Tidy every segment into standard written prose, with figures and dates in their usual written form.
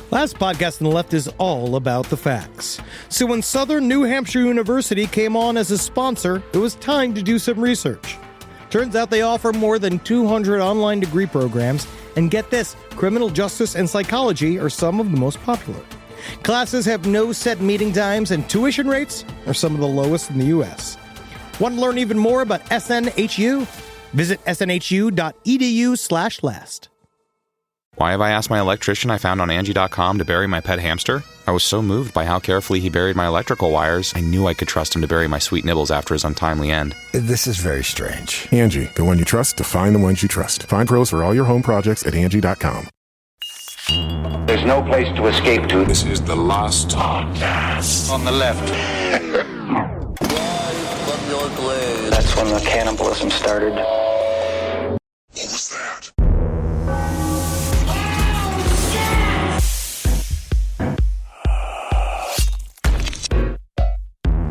Last podcast on the left is all about the facts. So when Southern New Hampshire University came on as a sponsor, it was time to do some research. Turns out they offer more than 200 online degree programs, and get this, criminal justice and psychology are some of the most popular. Classes have no set meeting times, and tuition rates are some of the lowest in the U.S. Want to learn even more about SNHU? Visit snhu.edu/last. Why have I asked my electrician I found on Angie.com to bury my pet hamster? I was so moved by how carefully he buried my electrical wires, I knew I could trust him to bury my sweet nibbles after his untimely end. This is very strange. Angie, the one you trust to find the ones you trust. Find pros for all your home projects at Angie.com. There's no place to escape to. This is the last podcast. On the left. That's when the cannibalism started. What was that?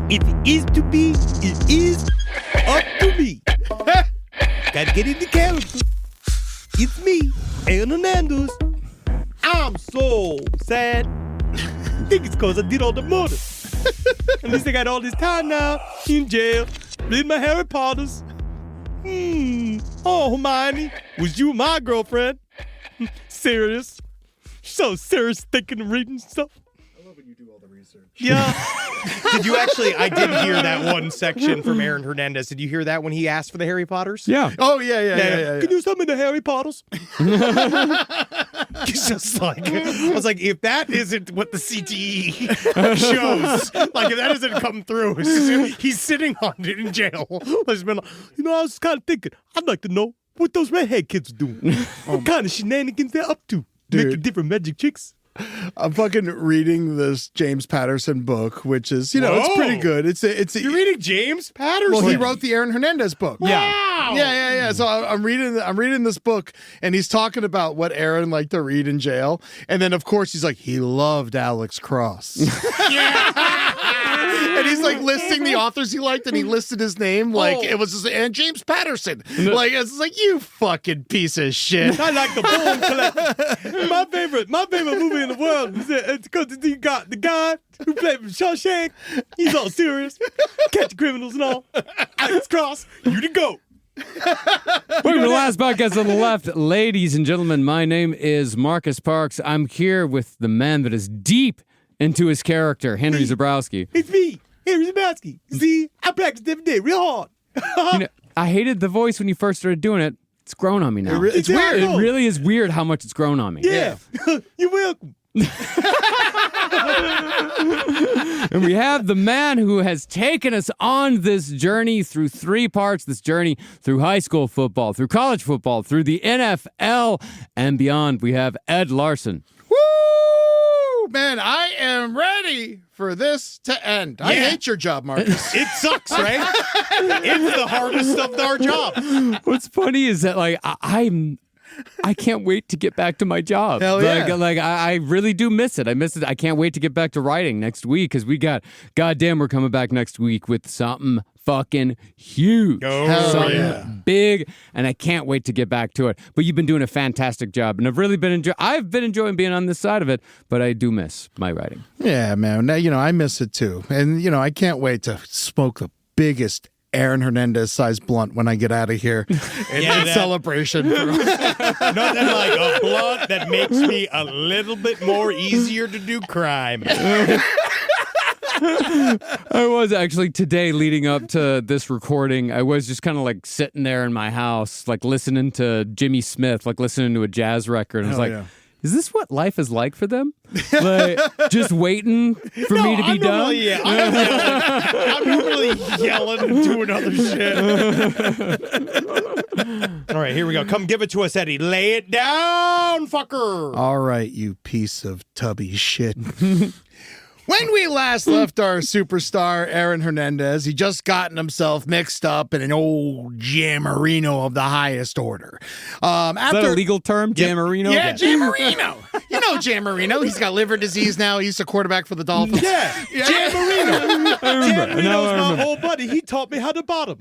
If it is to be, it is up to me. Gotta get into character. It's me, Aaron Hernandez. I'm so sad. I think it's because I did all the murder. At least I got all this time now in jail, reading my Harry Potters. Oh, Hermione, was you my girlfriend? Serious. So serious thinking and reading stuff. I love when you do all the research. Yeah. Did you actually, I did hear that one section from Aaron Hernandez. Did you hear that when he asked for the Harry Potters? Yeah. Oh, yeah. Can you send me the Harry Potters? It's just like, I was like, if that isn't what the CTE shows, like if that isn't come through, it's just, he's sitting on it in jail. He's been like, I was kind of thinking, I'd like to know what those redhead kids are doing. What kind of shenanigans they're up to. Dude. Making different magic tricks. I'm fucking reading this James Patterson book, which is, it's pretty good. You're reading James Patterson? Well, he wrote the Aaron Hernandez book. Wow. Yeah. So I'm reading this book, and he's talking about what Aaron liked to read in jail, and then of course he's like, he loved Alex Cross. And he's like listing the authors he liked, and he listed his name like it was just, and James Patterson. Like it's like, you fucking piece of shit. I like the Bone Collector. My favorite movie in the world is because you got the guy who played for Shawshank. He's all serious, catch criminals and all. Alex Cross, you the GOAT. Welcome to the last podcast on the left. Ladies and gentlemen, my name is Marcus Parks. I'm here with the man that is deep into his character, Henry Zabrowski. It's me, Henry Zabrowski. See, I practice every day real hard. I hated the voice when you first started doing it. It's grown on me now. It's weird. It really is weird how much it's grown on me. Yeah. You're welcome. And we have the man who has taken us on this journey through 3 parts, this journey through high school football, through college football, through the NFL, and beyond. We have Ed Larson. Woo! Man, I am ready for this to end. I hate your job, Marcus. It sucks, right? It's the hardest of our jobs. What's funny is that, like, I can't wait to get back to my job. Hell yeah. Like I really do miss it. I miss it. I can't wait to get back to writing next week because we're coming back next week with something fucking huge. Something big, and I can't wait to get back to it. But you've been doing a fantastic job, and I've been enjoying being on this side of it, but I do miss my writing. Yeah, man. Now, I miss it too. And, I can't wait to smoke the biggest Aaron Hernandez sized blunt when I get out of here in celebration. Nothing like a blunt that makes me a little bit more easier to do crime. I was actually today leading up to this recording. I was just kind of like sitting there in my house, like listening to Jimmy Smith, like listening to a jazz record. And I was like, is this what life is like for them? Like, just waiting for me to be done? I'm normally yelling and doing other shit. All right, here we go. Come give it to us, Eddie. Lay it down, fucker. All right, you piece of tubby shit. When we last left our superstar, Aaron Hernandez, he just gotten himself mixed up in an old jammerino of the highest order. Is that a legal term, jammerino? Yeah, jammerino. You know jammerino. He's got liver disease now. He's a quarterback for the Dolphins. Yeah. Jammerino. Jammerino's my old buddy. He taught me how to bottom.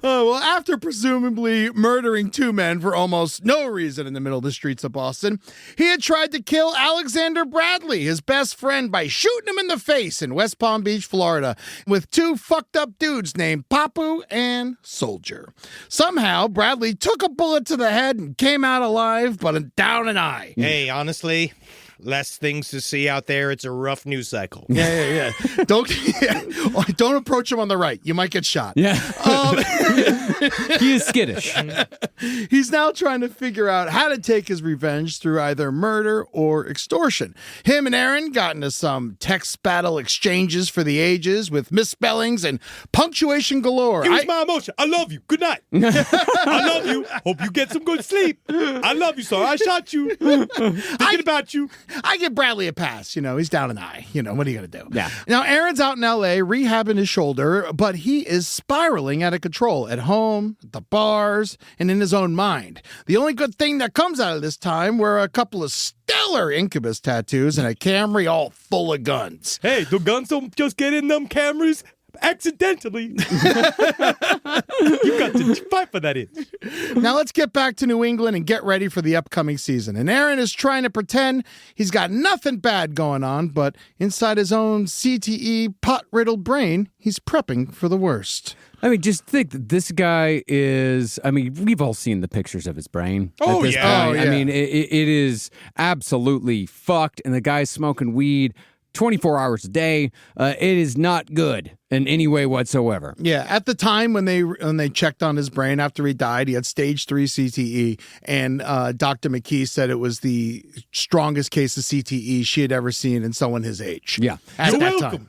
Well, after presumably murdering two men for almost no reason in the middle of the streets of Boston, he had tried to kill Alexander Bradley, his best friend, by shooting him in the face in West Palm Beach, Florida, with two fucked up dudes named Papu and Soldier. Somehow, Bradley took a bullet to the head and came out alive, but down an eye. Hey, honestly, less things to see out there. It's a rough news cycle. Yeah. Don't approach him on the right. You might get shot. Yeah. He is skittish. He's now trying to figure out how to take his revenge through either murder or extortion. Him and Aaron got into some text battle exchanges for the ages with misspellings and punctuation galore. Here's my emotion. I love you. Good night. I love you. Hope you get some good sleep. I love you, sorry I shot you. Thinking about you. I give Bradley a pass. He's down an eye. What are you going to do? Yeah. Now, Aaron's out in L.A. rehabbing his shoulder, but he is spiraling out of control at home, at the bars, and in his own mind. The only good thing that comes out of this time were a couple of stellar Incubus tattoos and a Camry all full of guns. Hey, the guns don't just get in them Camrys accidentally. You got to fight for that itch. Now let's get back to New England and get ready for the upcoming season. And Aaron is trying to pretend he's got nothing bad going on, but inside his own CTE pot-riddled brain, he's prepping for the worst. I mean, just think that this guy is, we've all seen the pictures of his brain at this point. Oh, yeah. I mean, it is absolutely fucked, and the guy's smoking weed 24 hours a day. It is not good in any way whatsoever. Yeah, at the time when they checked on his brain after he died, he had stage 3 CTE, and Dr. McKee said it was the strongest case of CTE she had ever seen in someone his age. Yeah. At that time.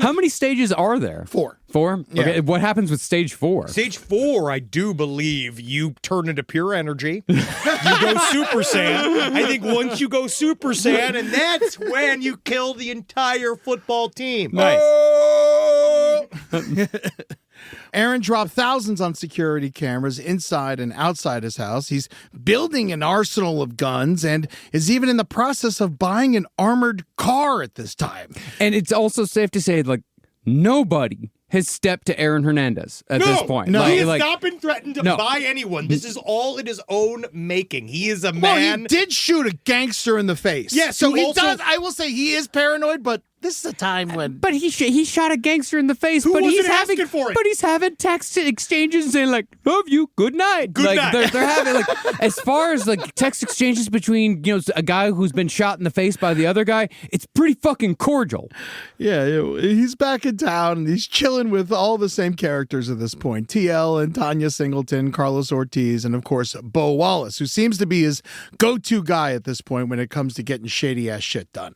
How many stages are there? 4. 4? Yeah. Okay, what happens with stage 4? Stage 4, I do believe you turn into pure energy. You go Super Saiyan. I think once you go Super Saiyan, and that's when you kill the entire football team. Nice. Aaron dropped thousands on security cameras inside and outside his house. He's building an arsenal of guns and is even in the process of buying an armored car at this time. And it's also safe to say, nobody has stepped to Aaron Hernandez at this point. No, he has not been threatened by anyone. This is all in his own making. He is a man. Well, he did shoot a gangster in the face. Yeah, so he also does. I will say he is paranoid, but this is a time when. But he shot a gangster in the face. Who but wasn't he's having asking for it? But he's having text exchanges saying love you, good night. Good night. They're having as far as text exchanges between a guy who's been shot in the face by the other guy. It's pretty fucking cordial. Yeah, he's back in town and he's chilling with all the same characters at this point: TL and Tanya Singleton, Carlos Ortiz, and of course Bo Wallace, who seems to be his go-to guy at this point when it comes to getting shady ass shit done.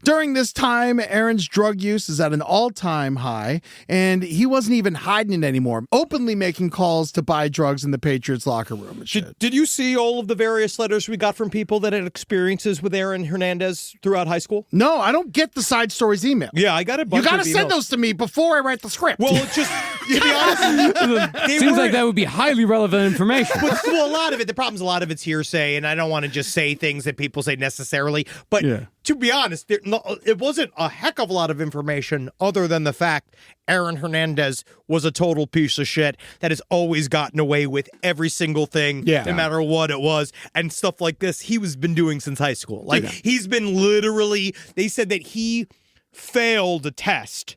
During this time, Aaron's drug use is at an all-time high, and he wasn't even hiding it anymore, openly making calls to buy drugs in the Patriots locker room and shit. Did you see all of the various letters we got from people that had experiences with Aaron Hernandez throughout high school? No, I don't get the side stories email. Yeah, I got a bunch You got of to send emails. those to me before I write the script. Well, it's just, to be honest, Seems like that would be highly relevant information. But a lot of it, the problem's a lot of it's hearsay, and I don't want to just say things that people say necessarily. But to be honest, it wasn't a heck of a lot of information other than the fact Aaron Hernandez was a total piece of shit that has always gotten away with every single thing, no matter what it was, and stuff like this he's been doing since high school. He's been literally, they said that he failed a test.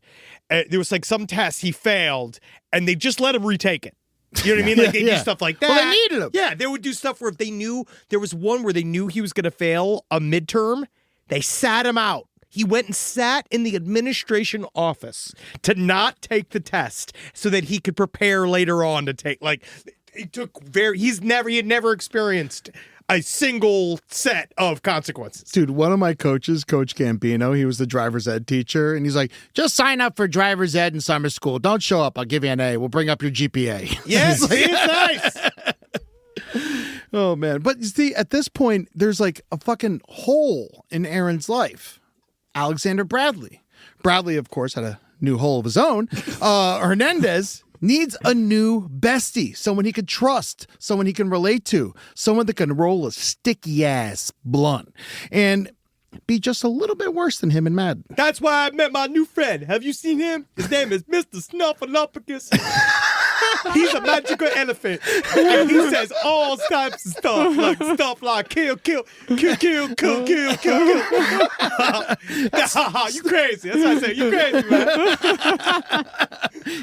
There was some test he failed, and they just let him retake it. You know what I mean? They do stuff like that. Well, they needed him. Yeah, they would do stuff where if they knew, there was one where they knew he was going to fail a midterm, they sat him out. He went and sat in the administration office to not take the test so that he could prepare later on to take, he had never experienced a single set of consequences. Dude, one of my coaches, Coach Gambino, he was the driver's ed teacher, and he's like, just sign up for driver's ed in summer school. Don't show up. I'll give you an A. We'll bring up your GPA. Yes, it's nice. Oh, man. But you see, at this point, there's like a fucking hole in Aaron's life. Alexander Bradley. Bradley, of course, had a new hole of his own. Hernandez needs a new bestie, someone he can trust, someone he can relate to, someone that can roll a sticky-ass blunt and be just a little bit worse than him in Madden. That's why I met my new friend. Have you seen him? His name is Mr. Snuffleupagus. He's a magical elephant. And he says all types of stuff like kill. You crazy. That's what I say. You crazy, man.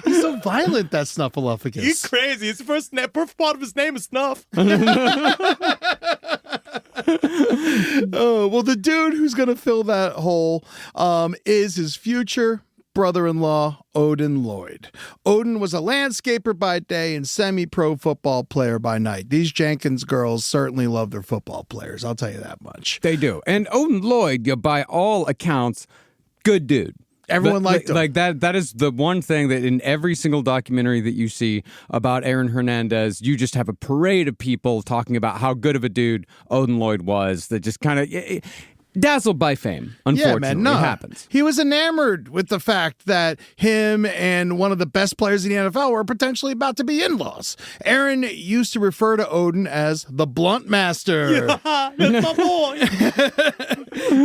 He's so violent, that Snuffleupagus. He's crazy. His first part of his name is Snuff. Oh, well, the dude who's going to fill that hole is his future brother-in-law, Odin Lloyd. Odin was a landscaper by day and semi-pro football player by night. These Jenkins girls certainly love their football players, I'll tell you that much. They do. And Odin Lloyd, by all accounts, good dude. Everyone liked him. Like that is the one thing that in every single documentary that you see about Aaron Hernandez, you just have a parade of people talking about how good of a dude Odin Lloyd was that just kind of dazzled by fame, unfortunately. Yeah, man, no. It happens. He was enamored with the fact that him and one of the best players in the NFL were potentially about to be in-laws. Aaron used to refer to Odin as the Blunt Master. Yeah, that's my boy.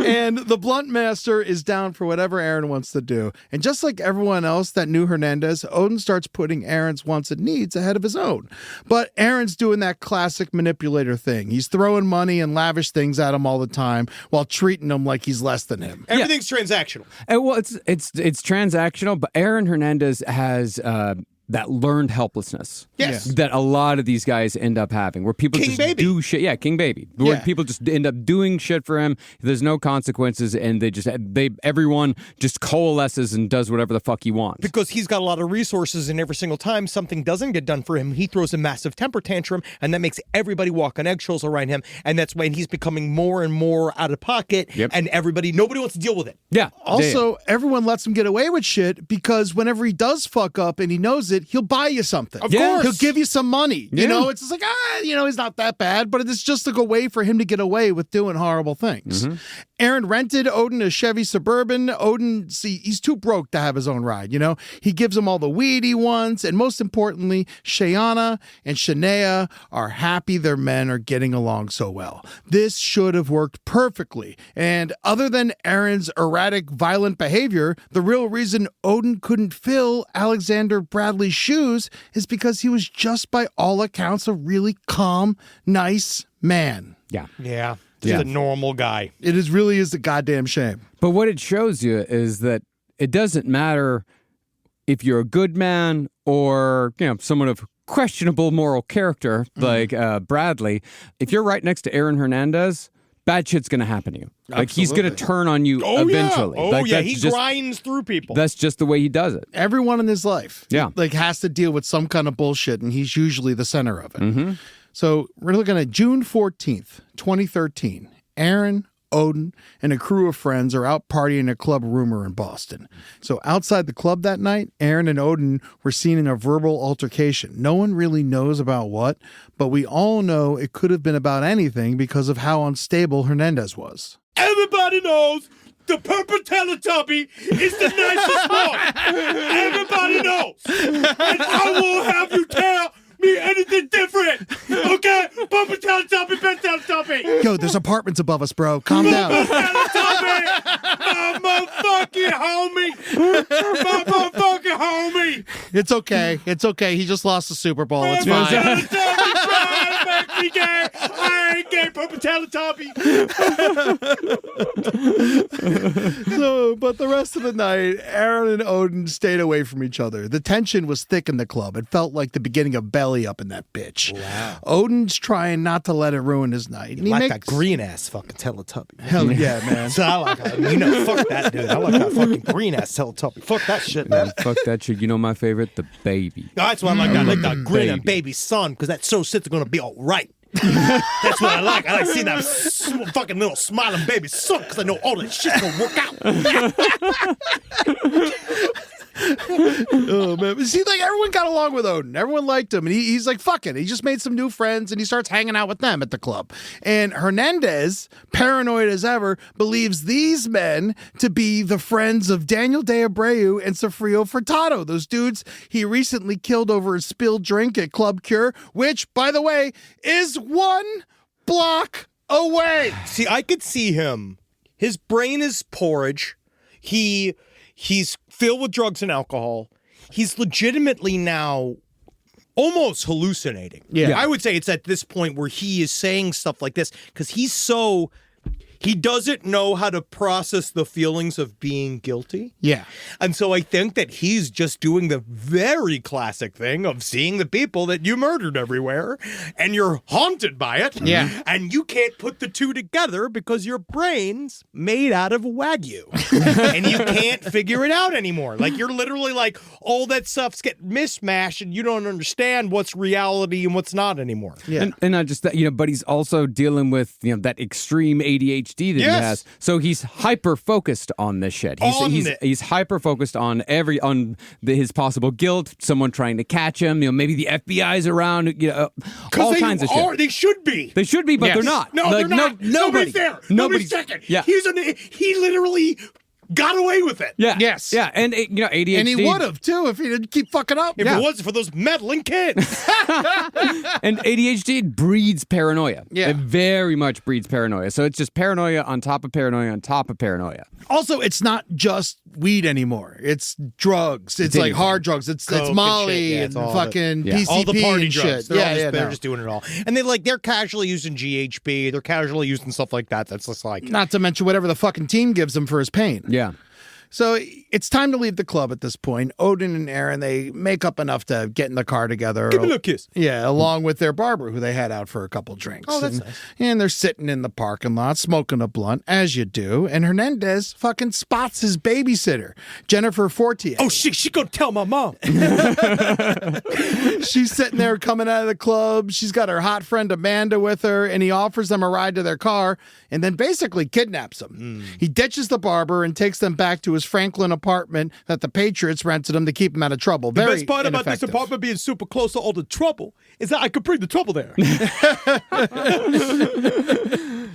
And the Blunt Master is down for whatever Aaron wants to do. And just like everyone else that knew Hernandez, Odin starts putting Aaron's wants and needs ahead of his own. But Aaron's doing that classic manipulator thing. He's throwing money and lavish things at him all the time while treating him like he's less than him. Everything's transactional. Well, it's transactional, but Aaron Hernandez has that learned helplessness. Yes. That a lot of these guys end up having, where people do shit. Yeah, King Baby. Where people just end up doing shit for him. There's no consequences, and everyone just coalesces and does whatever the fuck he wants. Because he's got a lot of resources, and every single time something doesn't get done for him, he throws a massive temper tantrum, and that makes everybody walk on eggshells around him, and that's when he's becoming more and more out of pocket, and nobody wants to deal with it. Yeah. Also, everyone lets him get away with shit because whenever he does fuck up and he knows it, he'll buy you something. Of course. He'll give you some money. You know, it's just like, he's not that bad, but it's just like a way for him to get away with doing horrible things. Mm-hmm. Aaron rented Odin a Chevy Suburban. Odin, he's too broke to have his own ride, you know? He gives him all the weed he wants, and most importantly, Shayana and Shania are happy their men are getting along so well. This should have worked perfectly, and other than Aaron's erratic, violent behavior, the real reason Odin couldn't fill Alexander Bradley's shoes is because he was just by all accounts a really calm, nice man. Yeah. Yeah. Just a normal guy. It really is a goddamn shame. But what it shows you is that it doesn't matter if you're a good man or, someone of questionable moral character like Bradley. If you're right next to Aaron Hernandez, bad shit's going to happen to you. Like, he's going to turn on you eventually. He grinds through people. That's just the way he does it. Everyone in his life has to deal with some kind of bullshit, and he's usually the center of it. Mm-hmm. So we're looking at June 14th, 2013. Aaron, Odin, and a crew of friends are out partying at Club Rumor in Boston. So outside the club that night, Aaron and Odin were seen in a verbal altercation. No one really knows about what, but we all know it could have been about anything because of how unstable Hernandez was. Everybody knows the purple Teletubby is the nicest one. Everybody knows. And I won't have you tell me anything different. Okay? Purple Teletubby, best Teletubby. Yo, there's apartments above us, bro. Calm down. Teletubby, my motherfucking homie. My motherfucking homie. It's okay. It's okay. He just lost the Super Bowl. It's fine. Teletubby trying to make me gay. I ain't gay, purple Teletubby. But the rest of the night, Aaron and Odin stayed away from each other. The tension was thick in the club. It felt like the beginning of Belly Up in that bitch. Wow. Odin's trying not to let it ruin his night. And that green ass fucking Teletubby. Hell yeah, man. So I like fuck that dude. I like that fucking green ass Teletubby. Fuck that shit, man. Fuck that shit. You know my favorite? The baby. That's why I like that. I like that grin and baby son, because that so shit's gonna be all right. That's what I like. I like seeing that fucking little smiling baby son, because I know all that shit's gonna work out. Oh man, see, like everyone got along with Odin. Everyone liked him, and he's like, fuck it. He just made some new friends, and he starts hanging out with them at the club. And Hernandez, paranoid as ever, believes these men to be the friends of Daniel De Abreu and Sofrio Furtado, those dudes he recently killed over a spilled drink at Club Cure, which, by the way, is 1 block away. See, I could see him. His brain is porridge. He's filled with drugs and alcohol. He's legitimately now almost hallucinating. Yeah. I would say it's at this point where he is saying stuff like this because he doesn't know how to process the feelings of being guilty. Yeah. And so I think that he's just doing the very classic thing of seeing the people that you murdered everywhere and you're haunted by it. Yeah. And you can't put the two together because your brain's made out of Wagyu. And you can't figure it out anymore. Like you're literally like all that stuff's getting mismatched and you don't understand what's reality and what's not anymore. Yeah. And not just that, but he's also dealing with, that extreme ADHD that he has. So he's hyper focused on this shit. He's hyper focused on his possible guilt, someone trying to catch him, maybe the FBI's around, all kinds of shit. They should be. They should be, but they're not. No, they're not. Nobody's there. Nobody's checking. Yeah. He literally got away with it. Yeah. Yes. Yeah. And ADHD. And he would have too if he didn't keep fucking up. If it wasn't for those meddling kids. And ADHD breeds paranoia. Yeah. It very much breeds paranoia. So it's just paranoia on top of paranoia on top of paranoia. Also, it's not just weed anymore. It's drugs. It's like hard drugs. It's Molly and fucking PCP all the party and drugs. shit. They're just doing it all. And they're casually using GHB. They're casually using stuff like that. That's just like... Not to mention whatever the fucking team gives him for his pain. Yeah. So it's time to leave the club at this point. Odin and Aaron, they make up enough to get in the car together. Give me a little kiss. Yeah, along with their barber, who they had out for a couple drinks. Oh, that's nice. And they're sitting in the parking lot, smoking a blunt, as you do. And Hernandez fucking spots his babysitter, Jennifer Fortier. Oh, she gonna tell my mom. She's sitting there coming out of the club. She's got her hot friend Amanda with her, and he offers them a ride to their car and then basically kidnaps them. He ditches the barber and takes them back to his Franklin apartment that the Patriots rented him to keep him out of trouble. The best part about this apartment being super close to all the trouble is that I could bring the trouble there.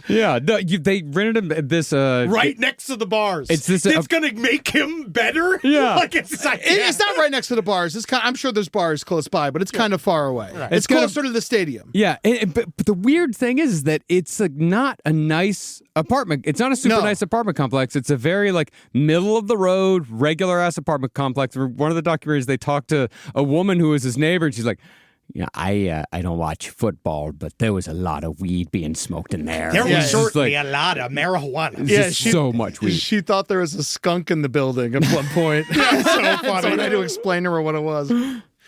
Yeah, they rented him this right next to the bars. It's gonna make him better. Yeah, like it's not right next to the bars. I'm sure there's bars close by, but it's kind of far away. Right. It's closer to the stadium. Yeah, but the weird thing is that it's not a nice apartment. It's not a super nice apartment complex. It's a very middle of the road, regular ass apartment complex. One of the documentaries, they talked to a woman who was his neighbor, and she's like, I don't watch football, but there was a lot of weed being smoked in there. There was certainly a lot of marijuana. Yeah, so much weed. She thought there was a skunk in the building at one point. So funny. So I had to explain to her what it was.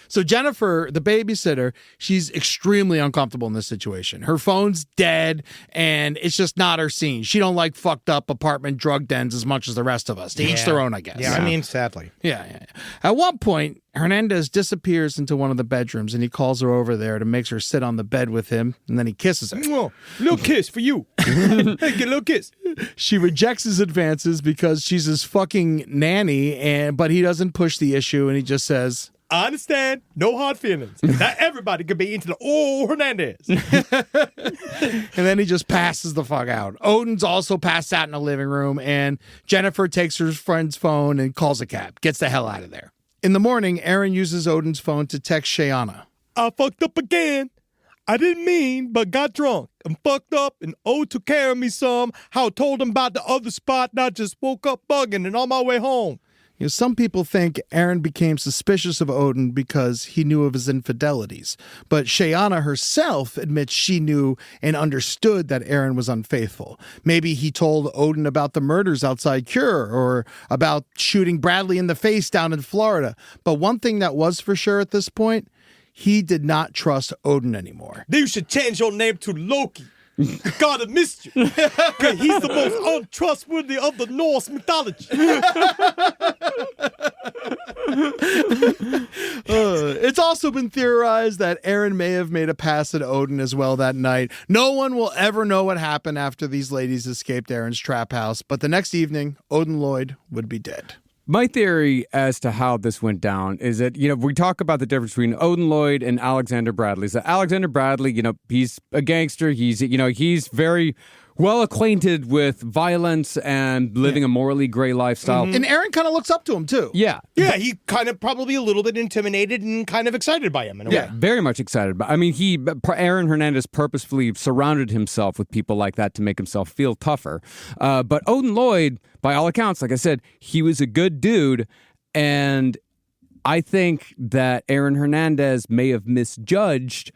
So Jennifer, the babysitter, she's extremely uncomfortable in this situation. Her phone's dead, and it's just not her scene. She don't like fucked up apartment drug dens as much as the rest of us. To each their own, I guess. Yeah, I mean, sadly. Yeah. At one point, Hernandez disappears into one of the bedrooms, and he calls her over there to make her sit on the bed with him, and then he kisses her. Oh, little kiss for you. Hey, get a little kiss. She rejects his advances because she's his fucking nanny, but he doesn't push the issue, and he just says... I understand. No hard feelings. Not everybody could be into the Hernandez. And then he just passes the fuck out. Odin's also passed out in the living room, and Jennifer takes her friend's phone and calls a cab. Gets the hell out of there. In the morning, Aaron uses Odin's phone to text Shayana. I fucked up again. I didn't mean, but got drunk. I'm fucked up, and took care of me some. How I told him about the other spot, and I just woke up bugging and on my way home. Some people think Aaron became suspicious of Odin because he knew of his infidelities. But Shayana herself admits she knew and understood that Aaron was unfaithful. Maybe he told Odin about the murders outside Cure or about shooting Bradley in the face down in Florida. But one thing that was for sure at this point, he did not trust Odin anymore. You should change your name to Loki. The god of mischief. Because he's the most untrustworthy of the Norse mythology. It's also been theorized that Aaron may have made a pass at Odin as well that night. No one will ever know what happened after these ladies escaped Aaron's trap house, but the next evening, Odin Lloyd would be dead. My theory as to how this went down is that, we talk about the difference between Odin Lloyd and Alexander Bradley. So Alexander Bradley, he's a gangster. He's very well acquainted with violence and living a morally gray lifestyle. And Aaron kind of looks up to him, too. Yeah. Yeah, he kind of probably a little bit intimidated and kind of excited by him in a way. Very much excited. But Aaron Hernandez purposefully surrounded himself with people like that to make himself feel tougher. But Odin Lloyd, by all accounts, like I said, he was a good dude. And I think that Aaron Hernandez may have misjudged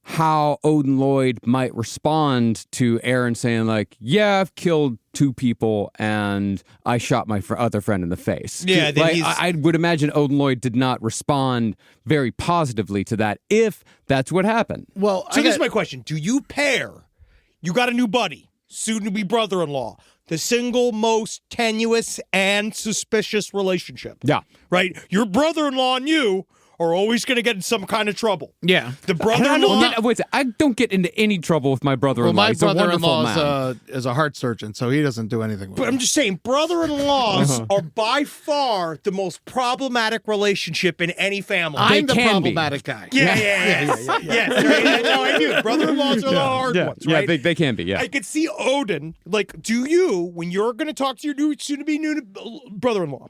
how Odin Lloyd might respond to Aaron saying, like, yeah, I've killed 2 people and I shot my other friend in the face. Yeah, I would imagine Odin Lloyd did not respond very positively to that if that's what happened. Well, so this is my question. Do you pair, you got a new buddy, soon-to-be brother-in-law, the single most tenuous and suspicious relationship? Yeah. Right? Your brother-in-law and you are always going to get in some kind of trouble. Yeah. The brother-in-law... I don't get into any trouble with my brother-in-law. Well, my He's a wonderful brother-in-law man. is a heart surgeon, so he doesn't do anything with But it. I'm just saying, brother-in-laws are by far the most problematic relationship in any family. I'm the can be. problematic guy. Yeah. Yes, right. No, I do. Brother-in-laws are the hard ones, right? Yeah, they can be, yeah. I could see Odin, like, do you, when you're going to talk to your soon-to-be new brother-in-law,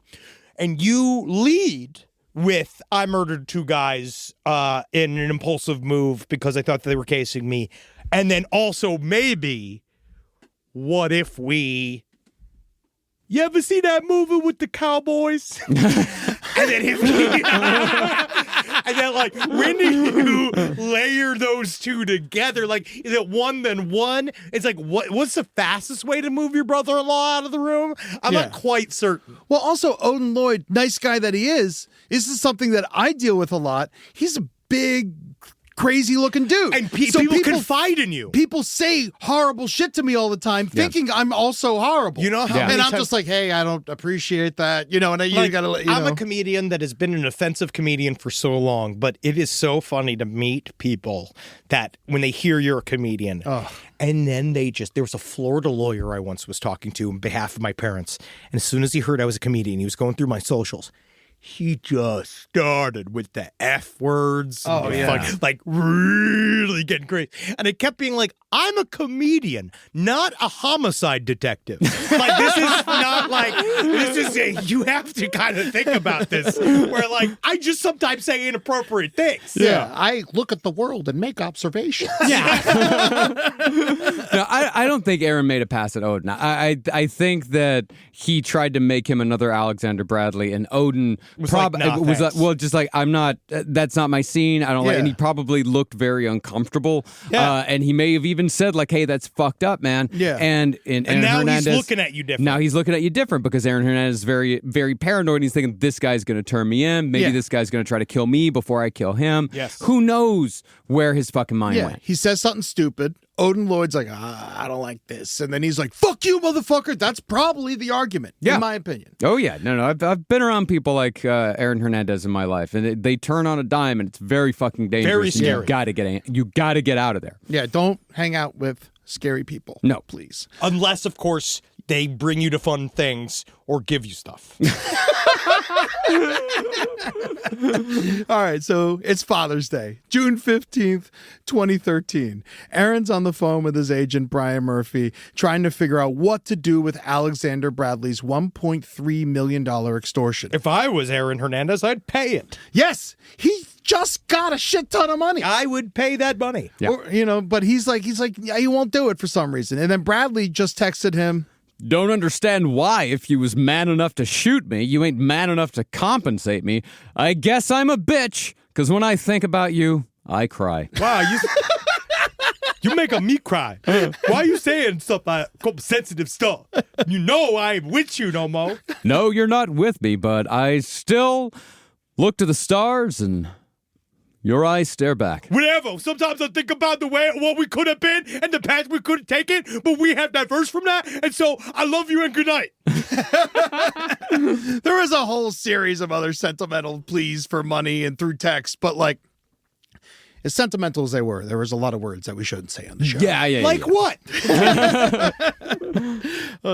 and you lead with, I murdered 2 guys in an impulsive move because I thought they were casing me, and then also maybe, what if we... You ever see that movie with the cowboys? And then and then, like, when do you layer those 2 together? Like, is it 1 then 1? It's like, what's the fastest way to move your brother-in-law out of the room? I'm not quite certain. Well, also, Odin Lloyd, nice guy that he is, this is something that I deal with a lot. He's a big, crazy-looking dude. And people confide in you. People say horrible shit to me all the time, thinking I'm also horrible. You know how many And I'm times- just like, hey, I don't appreciate that. And you gotta let I'm a comedian that has been an offensive comedian for so long, but it is so funny to meet people that when they hear you're a comedian, and then there was a Florida lawyer I once was talking to on behalf of my parents, and as soon as he heard I was a comedian, he was going through my socials. He just started with the F words. Like really getting crazy. And it kept being like, I'm a comedian, not a homicide detective. Like, this is not like, you have to kind of think about this. Where, like, I just sometimes say inappropriate things. Yeah, I look at the world and make observations. Yeah. No, I don't think Aaron made a pass at Odin. I think that he tried to make him another Alexander Bradley, and Odin was just like, I'm not, that's not my scene. I don't like, and he probably looked very uncomfortable. Yeah. And he may have even said, like, hey, that's fucked up, man. Yeah. And now Hernandez, he's looking at you different. Now he's looking at you different because Aaron Hernandez is very, very paranoid. And he's thinking, this guy's going to turn me in. Maybe this guy's going to try to kill me before I kill him. Yes. Who knows where his fucking mind went? He says something stupid. Odin Lloyd's like, I don't like this. And then he's like, fuck you, motherfucker. That's probably the argument, in my opinion. Oh, yeah. No. I've been around people like Aaron Hernandez in my life, and they turn on a dime, and it's very fucking dangerous. Very scary. You got to get out of there. Yeah, don't hang out with scary people. No. Please. Unless, of course, they bring you to fun things or give you stuff. All right, so it's Father's Day, June 15th, 2013. Aaron's on the phone with his agent, Brian Murphy, trying to figure out what to do with Alexander Bradley's $1.3 million extortion. If I was Aaron Hernandez, I'd pay it. Yes, he just got a shit ton of money. I would pay that money. Yeah. Or, but he's like, yeah, he won't do it for some reason. And then Bradley just texted him, Don't understand why, if you was man enough to shoot me, you ain't man enough to compensate me. I guess I'm a bitch, because when I think about you, I cry. Wow, you making me cry. Why are you saying stuff like sensitive stuff? You know I ain't with you no more. No, you're not with me, but I still look to the stars and your eyes stare back. Whatever. Sometimes I think about what we could have been and the path we could have taken, but we have diverged from that, and so I love you and good night. there was a whole series of other sentimental pleas for money and through text, but like, as sentimental as they were, there was a lot of words that we shouldn't say on the show. Yeah. Like what?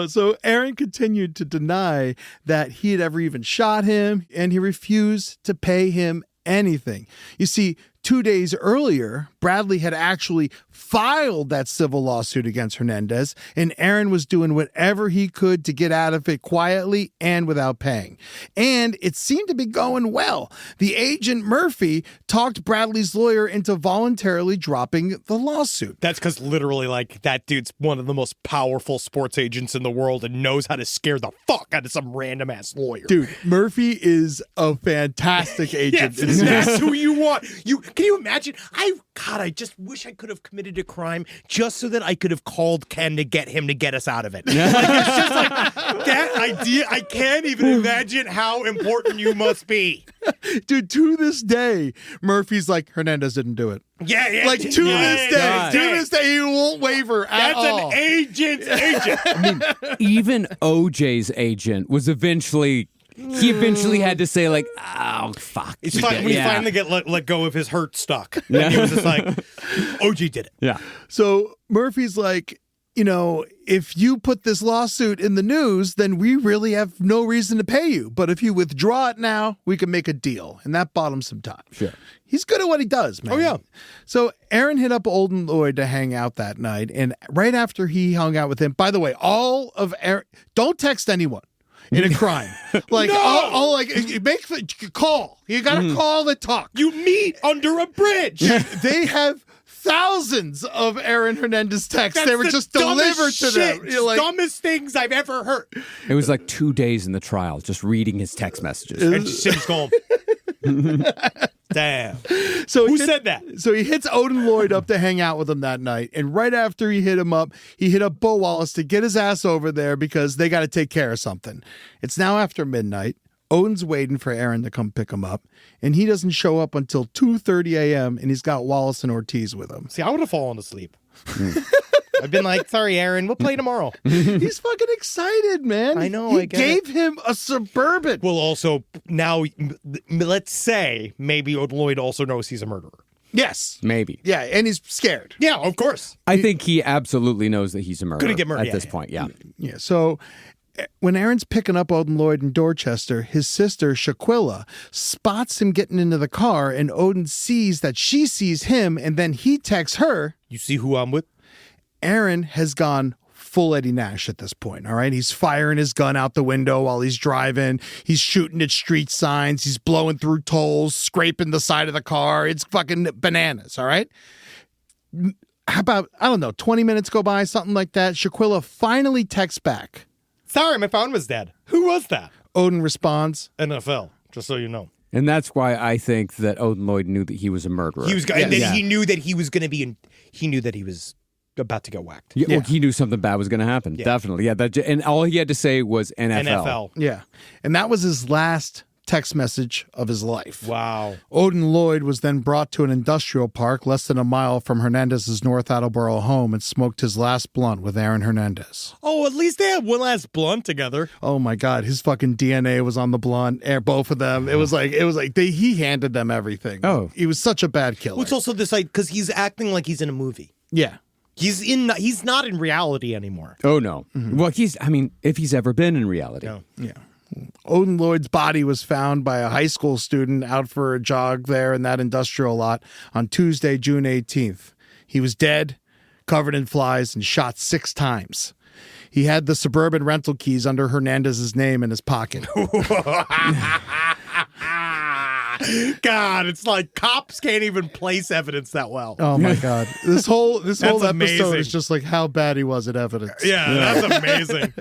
So Aaron continued to deny that he had ever even shot him, and he refused to pay him anything. You see, 2 days earlier, Bradley had actually filed that civil lawsuit against Hernandez, and Aaron was doing whatever he could to get out of it quietly and without paying. And it seemed to be going well. The agent Murphy talked Bradley's lawyer into voluntarily dropping the lawsuit. That's because literally, like, that dude's one of the most powerful sports agents in the world and knows how to scare the fuck out of some random ass lawyer. Dude, Murphy is a fantastic agent. Yes, that's who you want. Can you imagine? I just wish I could have committed a crime just so that I could have called Ken to get him to get us out of it. Like, it's just like that idea. I can't even imagine how important you must be. Dude, to this day, Murphy's like, Hernandez didn't do it. Yeah. Like, to this day, he won't waver at all. That's an agent's agent. I mean, even OJ's agent was eventually... He eventually had to say, like, oh, fuck. It's fine when he finally get let go of his hurt stuck. Yeah. He was just like, OG did it. Yeah. So Murphy's like, if you put this lawsuit in the news, then we really have no reason to pay you. But if you withdraw it now, we can make a deal. And that bought him some time. Sure. He's good at what he does, man. Oh, yeah. So Aaron hit up Odin Lloyd to hang out that night. And right after he hung out with him, by the way, all of Aaron, don't text anyone in a crime. Like, call. You got to call and talk. You meet under a bridge. They have thousands of Aaron Hernandez texts. They were just delivered to them. You're like, dumbest things I've ever heard. It was like 2 days in the trial, just reading his text messages. And Sim's going, damn. So who said that? So he hits Odin Lloyd up to hang out with him that night. And right after he hit him up, he hit up Bo Wallace to get his ass over there because they got to take care of something. It's now after midnight. Odin's waiting for Aaron to come pick him up, and he doesn't show up until 2:30 a.m., and he's got Wallace and Ortiz with him. See, I would have fallen asleep. I've been like, sorry, Aaron, we'll play tomorrow. He's fucking excited, man. I know. He gave him a Suburban. Well, also, now, let's say maybe Odin Lloyd also knows he's a murderer. Yes. Maybe. Yeah, and he's scared. Yeah, of course. I think he absolutely knows that he's a murderer. Couldn't get murdered at this point, yeah. Yeah, so when Aaron's picking up Odin Lloyd in Dorchester, his sister, Shaquilla, spots him getting into the car, and Odin sees that she sees him, and then he texts her. You see who I'm with? Aaron has gone full Eddie Nash at this point, all right? He's firing his gun out the window while he's driving. He's shooting at street signs. He's blowing through tolls, scraping the side of the car. It's fucking bananas, all right? How about, 20 minutes go by, something like that. Shaquilla finally texts back. Sorry, my phone was dead. Who was that? Odin responds, NFL, just so you know. And that's why I think that Odin Lloyd knew that he was a murderer. He knew that he was going to be he knew that he was about to get whacked. Yeah, well, he knew something bad was going to happen. Yeah. Definitely. Yeah. And all he had to say was NFL. Yeah. And that was his last text message of his life. Wow. Odin Lloyd was then brought to an industrial park less than a mile from Hernandez's North Attleboro home and smoked his last blunt with Aaron Hernandez. Oh, at least they had one last blunt together. Oh my God, his fucking DNA was on the blunt. Both of them. It was like he handed them everything. Oh, he was such a bad killer. Well, it's also this because he's acting like he's in a movie. Yeah. He's not in reality anymore. Oh no. Mm-hmm. Well, if he's ever been in reality. No. Yeah. Odin Lloyd's body was found by a high school student out for a jog there in that industrial lot on Tuesday, June 18th. He was dead, covered in flies, and shot 6 times. He had the Suburban rental keys under Hernandez's name in his pocket. God, it's like cops can't even place evidence that well. Oh my God. This whole episode amazing. is just like how bad he was at evidence. Yeah. That's amazing.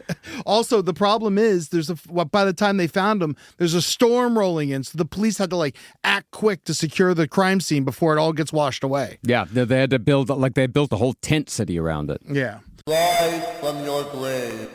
Also, the problem is by the time they found him, there's a storm rolling in, so the police had to act quick to secure the crime scene before it all gets washed away. Yeah, they had to build they built a whole tent city around it. Yeah. Live from your grave.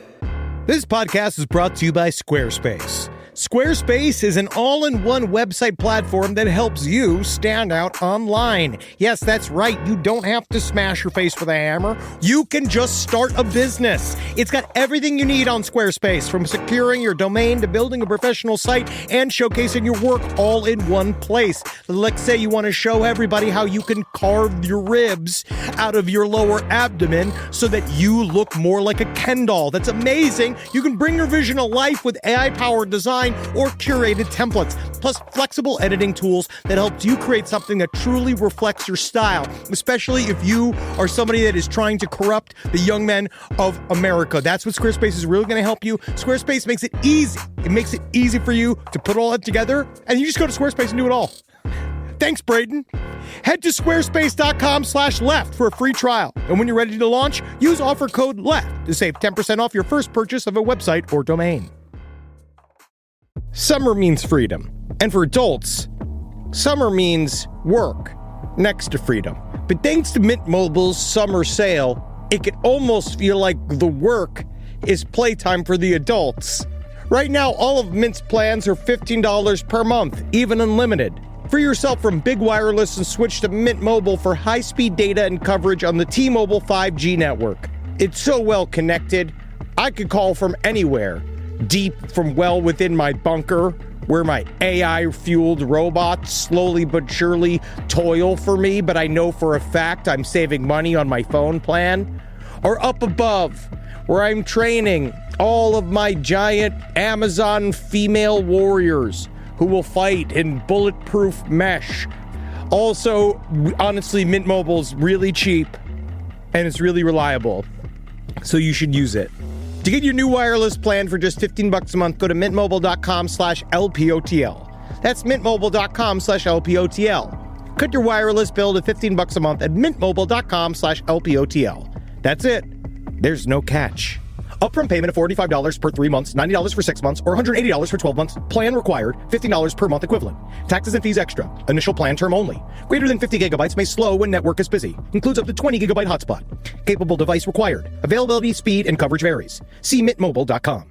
This podcast is brought to you by Squarespace. Squarespace is an all-in-one website platform that helps you stand out online. Yes, that's right. You don't have to smash your face with a hammer. You can just start a business. It's got everything you need on Squarespace, from securing your domain to building a professional site and showcasing your work all in one place. Let's say you want to show everybody how you can carve your ribs out of your lower abdomen so that you look more like a Ken doll. That's amazing. You can bring your vision to life with AI-powered design or curated templates, plus flexible editing tools that helps you create something that truly reflects your style, especially if you are somebody that is trying to corrupt the young men of America. That's what Squarespace is really going to help you. Squarespace makes it easy. It makes it easy for you to put all that together, and you just go to Squarespace and do it all. Thanks, Braden. Head to squarespace.com/left for a free trial. And when you're ready to launch, use offer code LEFT to save 10% off your first purchase of a website or domain. Summer means freedom. And for adults, summer means work next to freedom. But thanks to Mint Mobile's summer sale, it can almost feel like the work is playtime for the adults. Right now, all of Mint's plans are $15 per month, even unlimited. Free yourself from big wireless and switch to Mint Mobile for high-speed data and coverage on the T-Mobile 5G network. It's so well connected, I could call from anywhere. Deep from well within my bunker, where my AI-fueled robots slowly but surely toil for me, but I know for a fact I'm saving money on my phone plan. Or up above, where I'm training all of my giant Amazon female warriors who will fight in bulletproof mesh. Also, honestly, Mint Mobile's really cheap and it's really reliable, so you should use it. To get your new wireless plan for just $15 a month, go to mintmobile.com/LPOTL. That's mintmobile.com/LPOTL. Cut your wireless bill to $15 a month at mintmobile.com/LPOTL. That's it. There's no catch. Upfront payment of $45 per 3 months, $90 for 6 months, or $180 for 12 months. Plan required, $15 per month equivalent. Taxes and fees extra. Initial plan term only. Greater than 50 gigabytes may slow when network is busy. Includes up to 20 gigabyte hotspot. Capable device required. Availability, speed, and coverage varies. See mintmobile.com.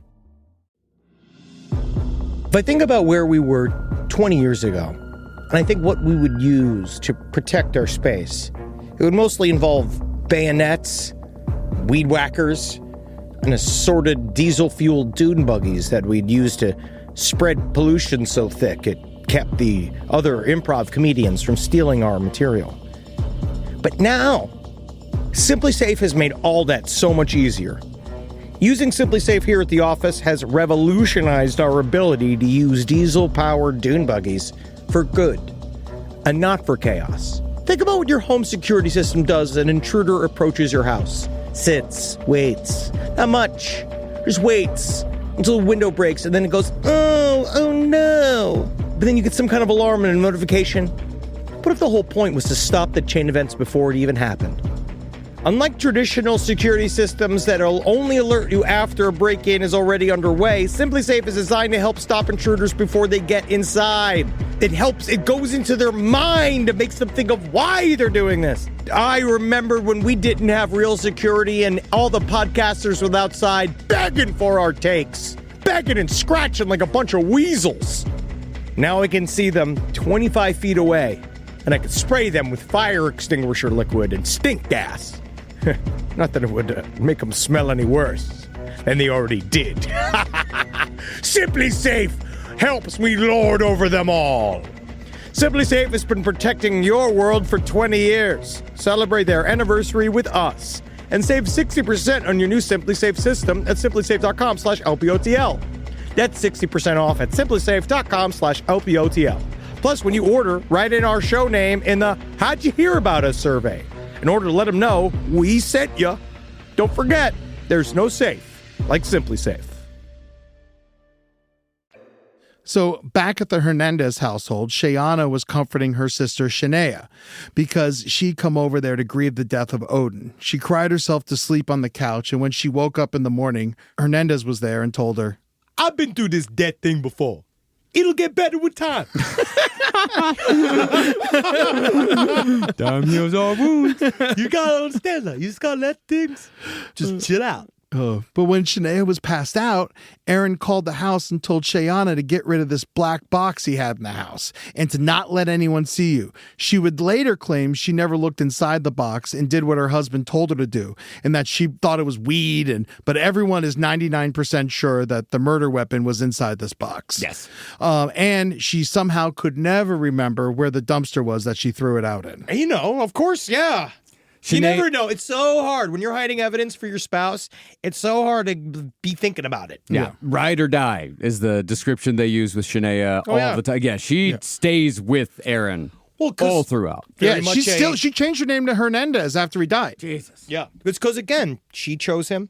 If I think about where we were 20 years ago, and I think what we would use to protect our space, it would mostly involve bayonets, weed whackers, and assorted diesel-fueled dune buggies that we'd use to spread pollution so thick it kept the other improv comedians from stealing our material. But now, SimpliSafe has made all that so much easier. Using SimpliSafe here at the office has revolutionized our ability to use diesel-powered dune buggies for good, and not for chaos. Think about what your home security system does as an intruder approaches your house. Sits, waits, not much, just waits until the window breaks and then it goes, oh no. But then you get some kind of alarm and a notification. What if the whole point was to stop the chain events before it even happened? Unlike traditional security systems that'll only alert you after a break-in is already underway, SimpliSafe is designed to help stop intruders before they get inside. It goes into their mind, it makes them think of why they're doing this. I remember when we didn't have real security and all the podcasters were outside begging for our takes, begging and scratching like a bunch of weasels. Now I can see them 25 feet away, and I can spray them with fire extinguisher liquid and stink gas. Not that it would make them smell any worse than they already did. SimpliSafe helps me lord over them all. SimpliSafe has been protecting your world for 20 years. Celebrate their anniversary with us and save 60% on your new SimpliSafe system at simplisafe.com/LPOTL. That's 60% off at simplisafe.com/LPOTL. Plus, when you order, write in our show name in the How'd You Hear About Us survey in order to let them know we sent you. Don't forget, there's no safe like SimpliSafe. So back at the Hernandez household, Shayana was comforting her sister Shania because she'd come over there to grieve the death of Odin. She cried herself to sleep on the couch, and when she woke up in the morning, Hernandez was there and told her, I've been through this death thing before. It'll get better with time. Time heals all wounds. You gotta understand that. You just gotta let things just chill out. But when Shania was passed out, Aaron called the house and told Shayana to get rid of this black box he had in the house and to not let anyone see you. She would later claim she never looked inside the box and did what her husband told her to do, and that she thought it was weed. But everyone is 99% sure that the murder weapon was inside this box. Yes. And she somehow could never remember where the dumpster was that she threw it out in. You know, of course, yeah. You never know. It's so hard when you're hiding evidence for your spouse. It's so hard to be thinking about it. Yeah. Ride or die is the description they use with Shania all the time. Yeah, she stays with Aaron all throughout. She changed her name to Hernandez after he died. Jesus. Yeah. It's because, again, she chose him.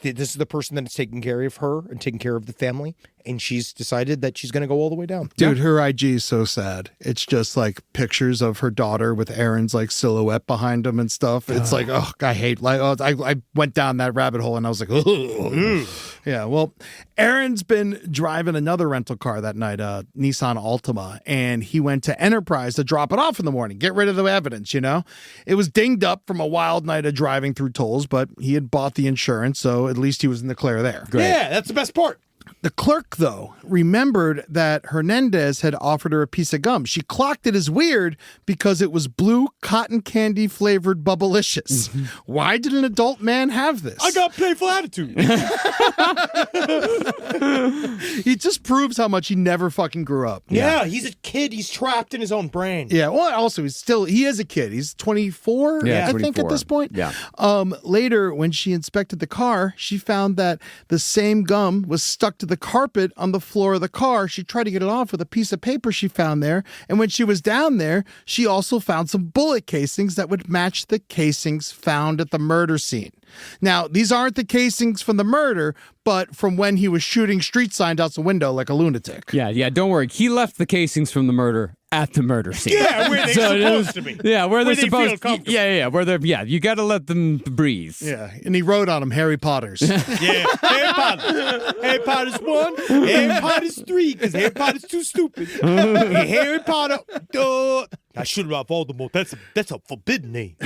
This is the person that's taking care of her and taking care of the family. And she's decided that she's going to go all the way down. Dude, her IG is so sad. It's just like pictures of her daughter with Aaron's like silhouette behind him and stuff. It's like, oh, I hate, I went down that rabbit hole and I was like, oh. Yeah, well, Aaron's been driving another rental car that night, a Nissan Altima, and he went to Enterprise to drop it off in the morning, get rid of the evidence, you know? It was dinged up from a wild night of driving through tolls, but he had bought the insurance, so at least he was in the clear there. Great. Yeah, that's the best part. The clerk, though, remembered that Hernandez had offered her a piece of gum. She clocked it as weird because it was blue cotton candy flavored Bubblicious. Why did an adult man have this? I got playful attitude. He just proves how much he never fucking grew up. Yeah, he's a kid. He's trapped in his own brain. Yeah, well, also, he is a kid. He's 24, I think, at this point. Yeah. Later, when she inspected the car, she found that the same gum was stuck to the carpet on the floor of the car. She tried to get it off with a piece of paper she found there. And when she was down there, she also found some bullet casings that would match the casings found at the murder scene. Now, these aren't the casings from the murder, but from when he was shooting street signs out the window like a lunatic. Yeah, don't worry. He left the casings from the murder at the murder scene. Yeah, where they're supposed to be. Yeah, where they're they supposed feel to be. Yeah, where they're, you got to let them breathe. Yeah, and he wrote on them Harry Potter's. Yeah, Harry Potter. Harry Potter's 1, Harry Potter's 3, because Harry Potter's too stupid. And Harry Potter, I should have Voldemort. That's a forbidden name.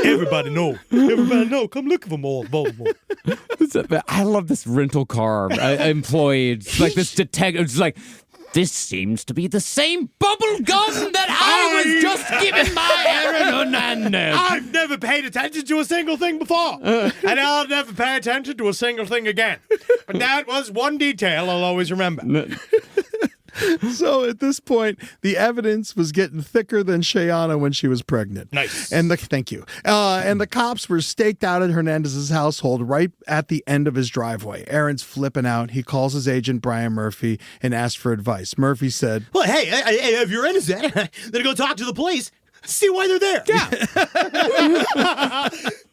Everybody know. Come look for more Voldemort. I love this rental car employee. It's like this detective. It's like, this seems to be the same bubble gum that I was just giving my Aaron Hernandez. I've never paid attention to a single thing before. And I'll never pay attention to a single thing again. But that was one detail I'll always remember. So at this point, the evidence was getting thicker than Shayana when she was pregnant. Nice. Thank you. And the cops were staked out at Hernandez's household right at the end of his driveway. Aaron's flipping out. He calls his agent, Brian Murphy, and asks for advice. Murphy said, well, hey, if you're innocent, then go talk to the police. See why they're there. Yeah.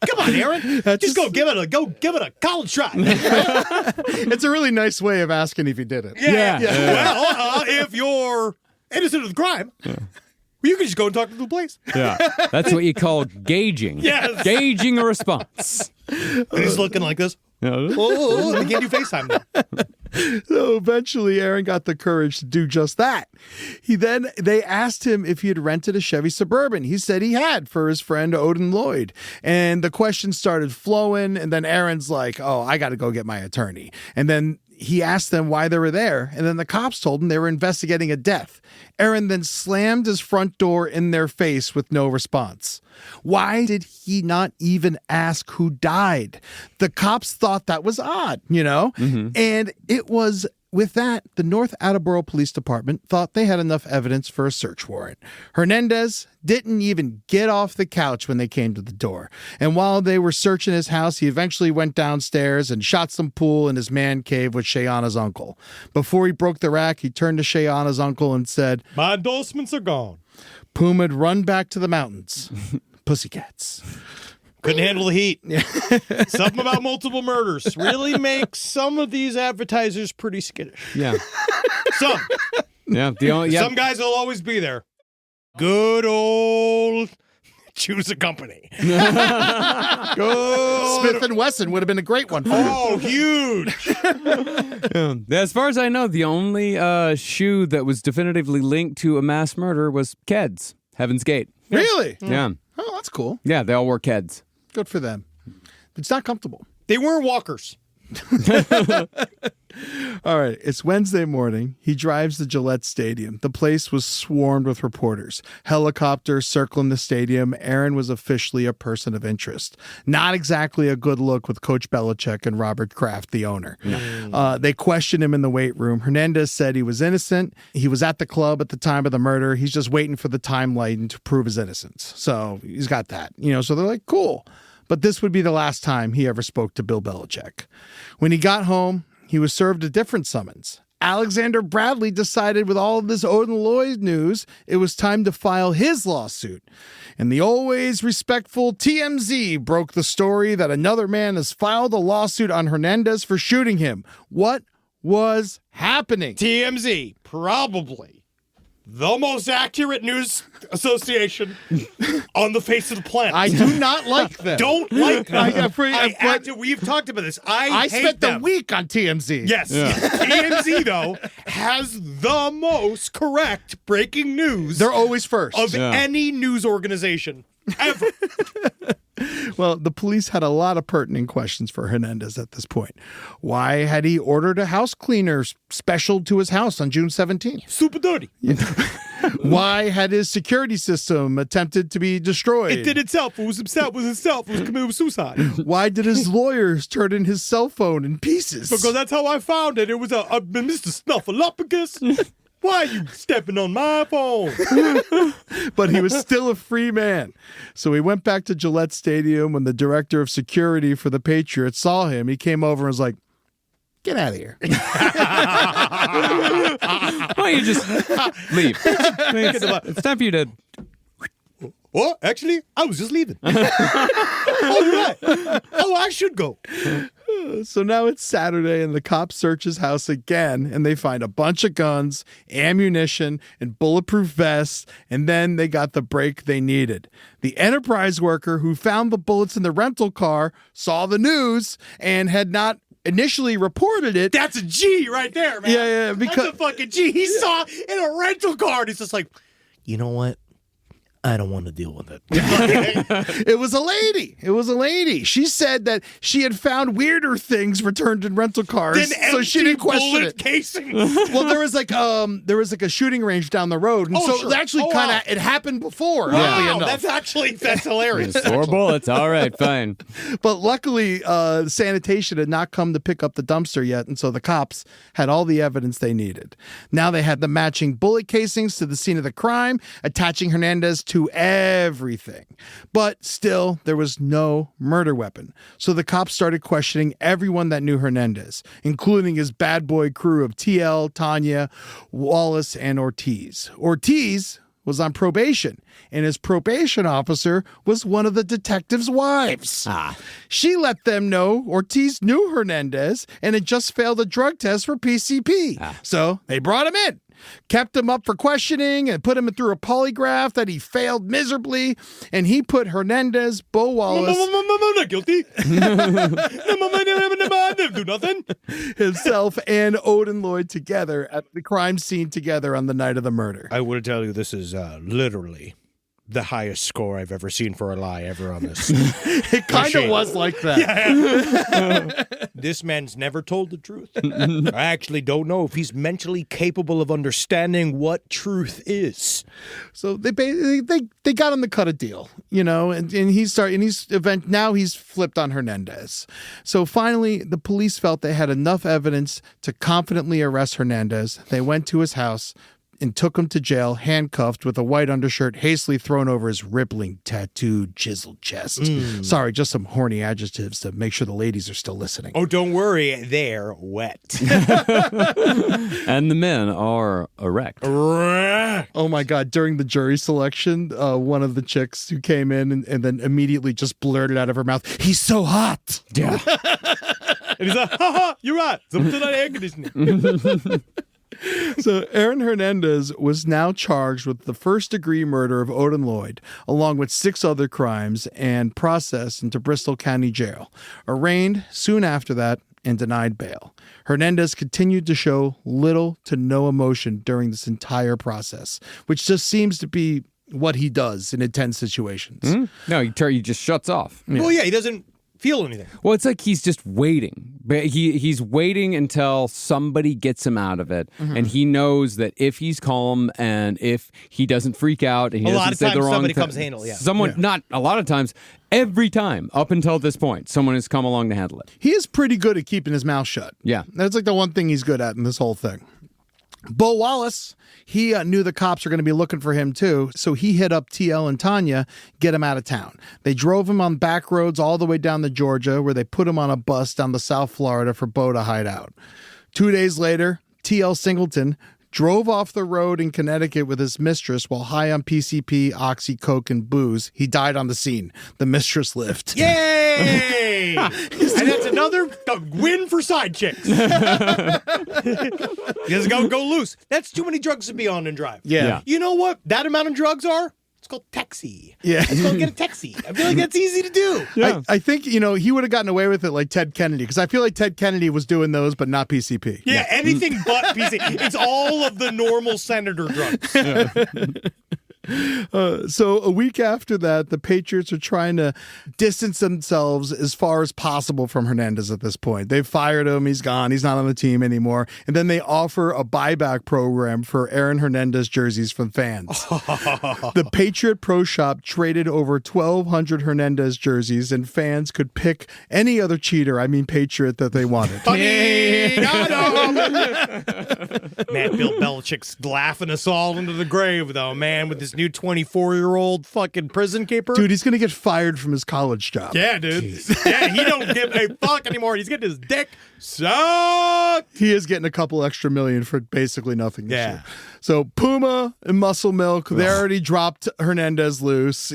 Come on, Aaron. Just go give it a college try. It's a really nice way of asking if he did it. Yeah. Well, if you're innocent of the crime, you can just go and talk to the police. Yeah. That's what you call gauging. Yes. Gauging a response. And he's looking like this. They gave you FaceTime now. So eventually Aaron got the courage to do just that. They asked him if he had rented a Chevy Suburban. He said he had for his friend Odin Lloyd. And the questions started flowing, and then Aaron's like, oh, I got to go get my attorney. And then he asked them why they were there, and then the cops told him they were investigating a death. Aaron then slammed his front door in their face with no response. Why did he not even ask who died? The cops thought that was odd, And it was with that, the North Attleboro Police Department thought they had enough evidence for a search warrant. Hernandez didn't even get off the couch when they came to the door. And while they were searching his house, he eventually went downstairs and shot some pool in his man cave with Shayana's uncle. Before he broke the rack, he turned to Shayana's uncle and said, my endorsements are gone. Puma'd run back to the mountains. Pussycats. Couldn't handle the heat. Something about multiple murders really makes some of these advertisers pretty skittish. Yeah. Some. Yeah. Some guys will always be there. Good old choose a company. Smith & Wesson would have been a great one for you. Oh, huge. As far as I know, the only shoe that was definitively linked to a mass murder was Ked's, Heaven's Gate. Really? Yeah. Oh, That's cool. Yeah, they all wore Keds. Good for them. It's not comfortable. They weren't walkers. All right, it's Wednesday morning. He drives to Gillette Stadium. The place was swarmed with reporters. Helicopters circling the stadium. Aaron was officially a person of interest. Not exactly a good look with Coach Belichick and Robert Kraft, the owner. No. They questioned him in the weight room. Hernandez said he was innocent. He was at the club at the time of the murder. He's just waiting for the timeline to prove his innocence. So he's got that. So they're like, cool. But this would be the last time he ever spoke to Bill Belichick. When he got home, he was served a different summons. Alexander Bradley decided with all of this Odin Lloyd news, it was time to file his lawsuit. And the always respectful TMZ broke the story that another man has filed a lawsuit on Hernandez for shooting him. What was happening? TMZ, probably the most accurate news association on the face of the planet. I do not like them. Don't like them. We've talked about this. I hate spent them. the week on TMZ. Yes. Yeah. TMZ, though, has the most correct breaking news. They're always first. Of any news organization ever. Well, the police had a lot of pertinent questions for Hernandez at this point. Why had he ordered a house cleaner special to his house on June 17th? Super dirty. Why had his security system attempted to be destroyed? It did itself. It was himself. It was committed suicide. Why did his lawyers turn in his cell phone in pieces? Because that's how I found it. It was a Mr. Snuffleupagus. Why are you stepping on my phone? But he was still a free man. So he went back to Gillette Stadium. When the director of security for the Patriots saw him, he came over and was like, get out of here. Why don't you just leave? It's time for you to... Well, actually, I was just leaving. All right. Oh, I should go. So now it's Saturday, and the cops search his house again, and they find a bunch of guns, ammunition, and bulletproof vests, and then they got the break they needed. The Enterprise worker who found the bullets in the rental car saw the news and had not initially reported it. That's a G right there, man. Yeah, because that's a fucking G. He saw it in a rental car, and he's just like, you know what? I don't want to deal with it. It was a lady. It was a lady. She said that she had found weirder things returned in rental cars, so she didn't question it. Casings. Well, there was like a shooting range down the road, and so it actually it happened before. Wow, that's hilarious. 4 bullets. All right, fine. But luckily, sanitation had not come to pick up the dumpster yet, and so the cops had all the evidence they needed. Now they had the matching bullet casings to the scene of the crime, attaching Hernandez to everything. But still, there was no murder weapon. So the cops started questioning everyone that knew Hernandez, including his bad boy crew of TL, Tanya, Wallace, and Ortiz. Ortiz was on probation, and his probation officer was one of the detective's wives. She let them know Ortiz knew Hernandez and had just failed a drug test for PCP. So they brought him in, kept him up for questioning, and put him through a polygraph that he failed miserably. And he put Hernandez, Bo Wallace, not guilty. Do nothing. himself, and Odin Lloyd together at the crime scene together on the night of the murder. I would tell you this is literally the highest score I've ever seen for a lie ever on this. It kind of was like that. Yeah. This man's never told the truth. I actually don't know if he's mentally capable of understanding what truth is. So they got him to cut a deal, and now he's flipped on Hernandez. So finally, the police felt they had enough evidence to confidently arrest Hernandez. They went to his house and took him to jail, handcuffed with a white undershirt hastily thrown over his rippling, tattooed, chiseled chest. Sorry, just some horny adjectives to make sure the ladies are still listening. Oh, don't worry. They're wet. And the men are erect. Oh, my God. During the jury selection, one of the chicks who came in and then immediately just blurted out of her mouth, "He's so hot." Yeah. And he's like, haha, you're right. Something like air conditioning. So Aaron Hernandez was now charged with the first-degree murder of Odin Lloyd, along with 6 other crimes, and processed into Bristol County Jail. Arraigned soon after that and denied bail. Hernandez continued to show little to no emotion during this entire process, which just seems to be what he does in intense situations. No, he just shuts off. Well, yeah, he doesn't feel anything. Well, it's like he's just waiting. But he's waiting until somebody gets him out of it, and he knows that if he's calm and if he doesn't freak out, and he doesn't say the wrong somebody thing, comes to handle. Yeah, not a lot of times. Every time up until this point, someone has come along to handle it. He is pretty good at keeping his mouth shut. Yeah, that's like the one thing he's good at in this whole thing. Bo Wallace, he knew the cops were going to be looking for him too, so he hit up TL and Tanya, get him out of town. They drove him on back roads all the way down to Georgia, where they put him on a bus down to South Florida for Bo to hide out. 2 days later, TL Singleton drove off the road in Connecticut with his mistress while high on PCP, Oxy, Coke, and booze. He died on the scene. The mistress lived. Yay! And that's another win for side chicks. Just go loose. That's too many drugs to be on and drive. Yeah. You know what that amount of drugs are? It's called taxi. Yeah. Let's go get a taxi. I feel like that's easy to do. Yeah. I think, he would have gotten away with it like Ted Kennedy, because I feel like Ted Kennedy was doing those, but not PCP. Yeah, anything but PCP. It's all of the normal senator drugs. So a week after that, the Patriots are trying to distance themselves as far as possible from Hernandez at this point. They've fired him. He's gone. He's not on the team anymore. And then they offer a buyback program for Aaron Hernandez jerseys from fans. The Patriot Pro Shop traded over 1,200 Hernandez jerseys, and fans could pick any other Patriot that they wanted. Man, Bill Belichick's laughing us all into the grave, though, man, with this new 24-year-old fucking prison keeper. Dude, he's going to get fired from his college job. Yeah, dude. Yeah, he don't give a fuck anymore. He's getting his dick sucked. He is getting a couple extra million for basically nothing this Yeah. year. So Puma and Muscle Milk, they already dropped Hernandez loose.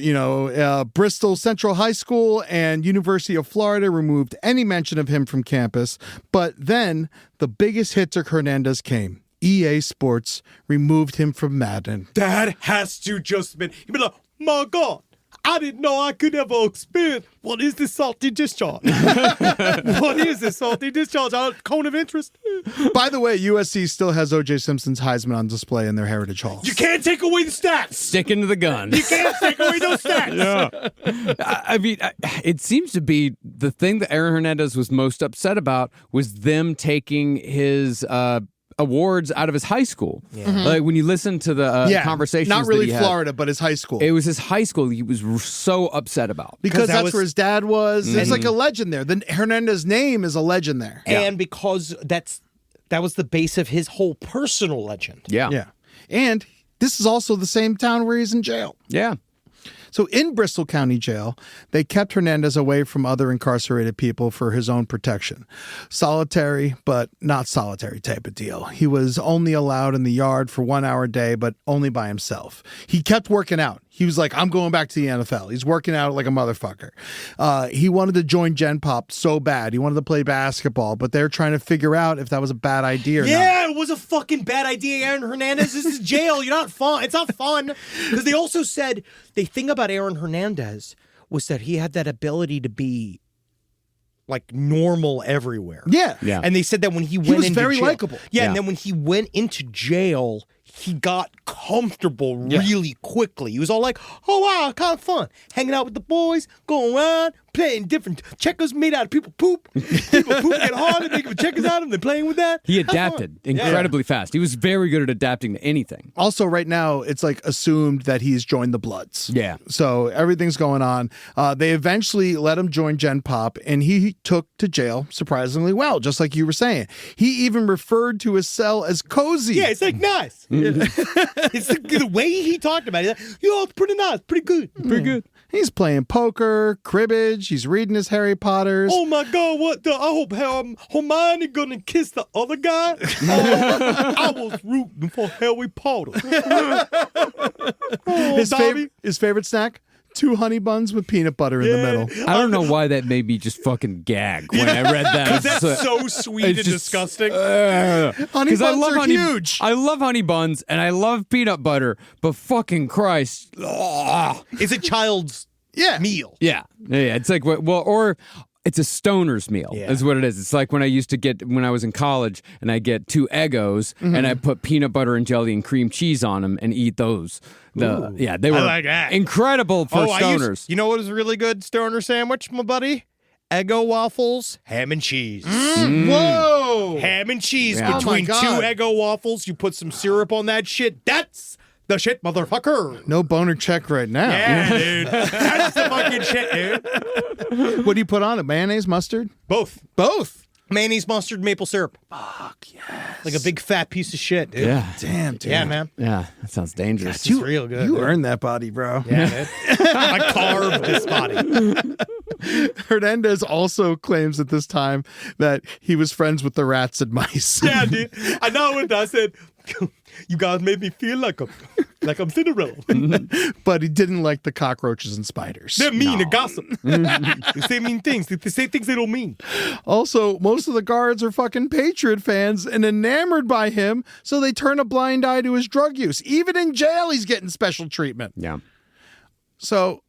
Bristol Central High School and University of Florida removed any mention of him from campus. But then the biggest hit to Hernandez came. EA Sports removed him from Madden. That has to just been, he'd be like, my God, I didn't know I could ever experience. What is this salty discharge? What is this salty discharge? Cone of interest? By the way, USC still has O.J. Simpson's Heisman on display in their Heritage Hall. You can't take away the stats. Sticking to the gun. You can't take away those stats. I mean, it seems to be the thing that Aaron Hernandez was most upset about was them taking his awards out of his high school. Yeah. Like when you listen to the conversations, not really that he Florida, but his high school. It was his high school he was so upset about. Because that's where his dad was. There's like a legend there. The Hernandez name is a legend there. And because that was the base of his whole personal legend. Yeah. Yeah. And this is also the same town where he's in jail. Yeah. So in Bristol County Jail, they kept Hernandez away from other incarcerated people for his own protection. Solitary, but not solitary type of deal. He was only allowed in the yard for 1 hour a day, but only by himself. He kept working out. He was like, I'm going back to the NFL. He's working out like a motherfucker. He wanted to join Gen Pop so bad. He wanted to play basketball, but they're trying to figure out if that was a bad idea or not. Yeah, it was a fucking bad idea, Aaron Hernandez. This is jail. You're not fun. It's not fun. Because they also said, the thing about Aaron Hernandez was that he had that ability to be like normal everywhere. Yeah. Yeah. And they said that when he went into very jail, likable. Yeah, Yeah. and then when he went into jail, he got comfortable really quickly. He was all like, oh, wow, kind of fun. Hanging out with the boys, going around, playing different checkers made out of people poop. People poop get hard and making checkers out of them. They're playing with that. He Have fun. adapted incredibly fast. He was very good at adapting to anything. Also, right now, it's like assumed that he's joined the Bloods. Yeah. So everything's going on. They eventually let him join Gen Pop, and he took to jail surprisingly well, just like you were saying. He even referred to his cell as cozy. Yeah, it's like nice. It's the way he talked about it. He's like, yo, it's pretty nice, pretty good. Pretty good. He's playing poker, cribbage. He's reading his Harry Potters. Oh my God! What the? I hope Hermione gonna kiss the other guy. I was rooting for Harry Potter. His favorite snack? 2 honey buns with peanut butter in the middle. I don't know why that made me just fucking gag when I read that. That's so sweet and disgusting. Honey buns are huge. I love honey buns and I love peanut butter, but fucking Christ. It's a child's meal. Yeah. It's like, well, or It's a stoner's meal, is what it is. It's like when I was in college, and I get 2 Eggos, and I put peanut butter and jelly and cream cheese on them and eat those. They were like that. incredible for stoners. You know what is a really good stoner sandwich, my buddy? Eggo waffles, ham and cheese. Whoa! Ham and cheese Yeah. between Oh my 2 God. Eggo waffles. You put some syrup on that shit. That's the shit, motherfucker. No boner check right now. Yeah, dude. That's the fucking shit, dude. What do you put on it? Mayonnaise, mustard? Both. Both. Mayonnaise, mustard, maple syrup. Fuck yes. Like a big fat piece of shit, dude. Yeah, Damn, dude. Yeah, man. yeah, that sounds dangerous. It's real good. You dude. earned that body, bro. Yeah, dude. I carved this body. Hernandez also claims at this time that he was friends with the rats and mice. Yeah, dude. I know what I said. You guys made me feel like I'm Cinderella. But he didn't like the cockroaches and spiders. They're mean and gossip. They say mean things. They say things they don't mean. Also, most of the guards are fucking Patriot fans and enamored by him, so they turn a blind eye to his drug use. Even in jail, he's getting special treatment. Yeah. So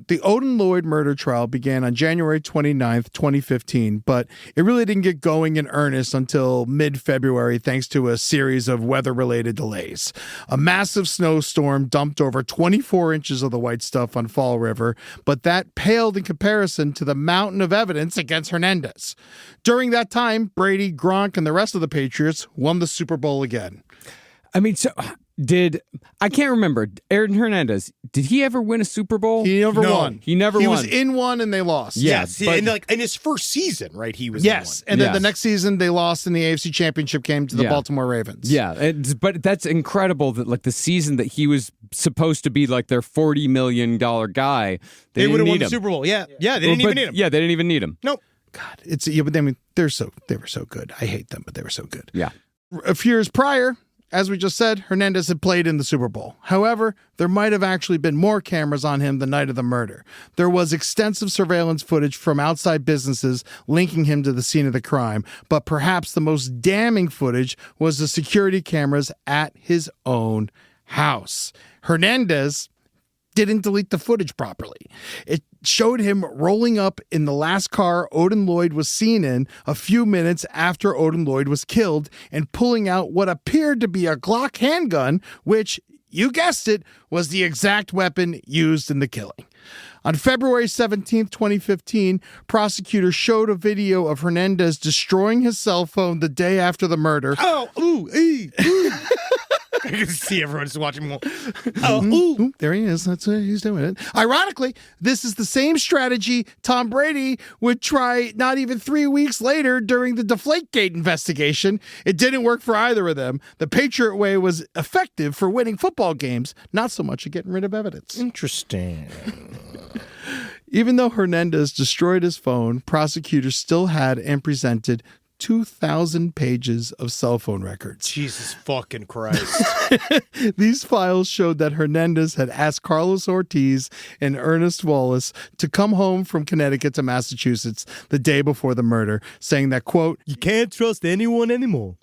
the Odin Lloyd murder trial began on January 29th, 2015, but it really didn't get going in earnest until mid-February thanks to a series of weather-related delays. A massive snowstorm dumped over 24 inches of the white stuff on Fall River, but that paled in comparison to the mountain of evidence against Hernandez. During that time, Brady, Gronk, and the rest of the Patriots won the Super Bowl again. I mean, I can't remember. Aaron Hernandez, did he ever win a Super Bowl? He never No. won. He never He won. was in one and they lost. Yeah, Yes. but- And like in his first season, right? He was Yes, in and then Yes. the next season they lost in the AFC Championship game to the Yeah. Baltimore Ravens. Yeah, but that's incredible that like the season that he was supposed to be like their $40 million guy, They would didn't have won need the him. Super Bowl. Yeah. Yeah. They didn't even need him. Yeah, they didn't even need him. Nope. God, but I mean, they were so good. I hate them, but they were so good. Yeah. A few years prior, as we just said, Hernandez had played in the Super Bowl. However, there might have actually been more cameras on him the night of the murder. There was extensive surveillance footage from outside businesses linking him to the scene of the crime, but perhaps the most damning footage was the security cameras at his own house. Hernandez didn't delete the footage properly. It showed him rolling up in the last car Odin Lloyd was seen in a few minutes after Odin Lloyd was killed and pulling out what appeared to be a Glock handgun, which, you guessed it, was the exact weapon used in the killing. On February 17th, 2015, prosecutors showed a video of Hernandez destroying his cell phone the day after the murder. Oh, ooh, ooh. I can see everyone just watching me. Oh, ooh. Ooh, there he is. That's he's doing it. Ironically, this is the same strategy Tom Brady would try not even 3 weeks later during the Deflategate investigation. It didn't work for either of them. The Patriot way was effective for winning football games, not so much at getting rid of evidence. Interesting. Even though Hernandez destroyed his phone, prosecutors still had and presented 2,000 pages of cell phone records. Jesus fucking Christ. These files showed that Hernandez had asked Carlos Ortiz and Ernest Wallace to come home from Connecticut to Massachusetts the day before the murder, saying that, quote, You can't trust anyone anymore.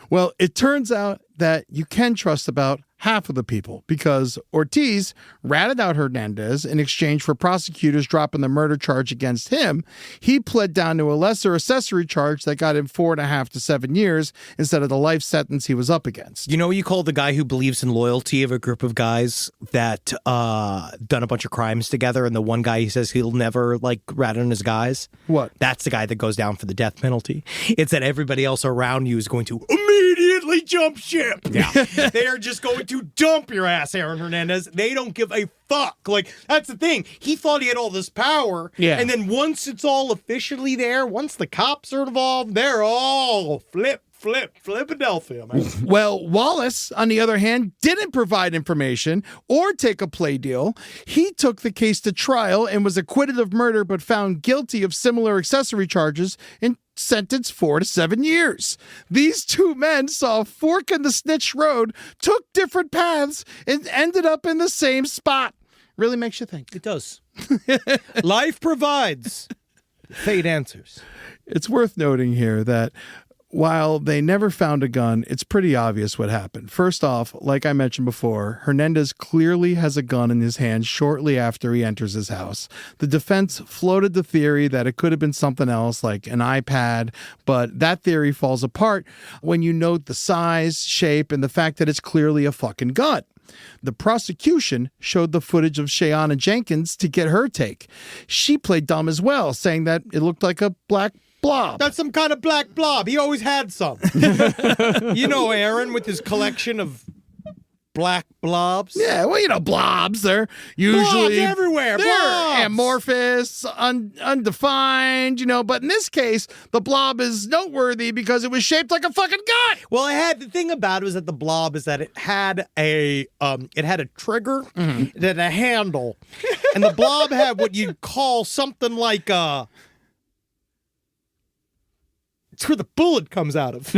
well, it turns out that you can trust about half of the people because Ortiz ratted out Hernandez in exchange for prosecutors dropping the murder charge against him. He pled down to a lesser accessory charge that got him 4.5 to 7 years instead of the life sentence he was up against. You know what you call the guy who believes in loyalty of a group of guys that done a bunch of crimes together, and the one guy he says he'll never like rat on his guys? What? That's the guy that goes down for the death penalty. It's that everybody else around you is going to immediately jump ship. Yeah. They are just going to dump your ass, Aaron Hernandez. They don't give a fuck. Like, that's the thing. He thought he had all this power. Yeah. And then once it's all officially there, once the cops are involved, they're all Philadelphia, man. Well, Wallace, on the other hand, didn't provide information or take a play deal. He took the case to trial and was acquitted of murder but found guilty of similar accessory charges and sentenced 4 to 7 years. These two men saw a fork in the snitch road, took different paths, and ended up in the same spot. Really makes you think. It does. Life provides. Fate answers. It's worth noting here that While they never found a gun, it's pretty obvious what happened. First off, like I mentioned before, Hernandez clearly has a gun in his hand shortly after he enters his house. The defense floated the theory that it could have been something else like an iPad, but that theory falls apart when you note the size, shape, and the fact that it's clearly a fucking gun. The prosecution showed the footage of Shayana Jenkins to get her take. She played dumb as well, saying that it looked like a black blob. That's some kind of black blob. He always had some. You know Aaron with his collection of black blobs? Yeah, well, blobs. They're usually blobs everywhere. They're Blobs. amorphous, undefined, but in this case, the blob is noteworthy because it was shaped like a fucking gun. Well, the thing about it was that the blob is that it had a trigger and a handle, and the blob had what you'd call something like it's where the bullet comes out of.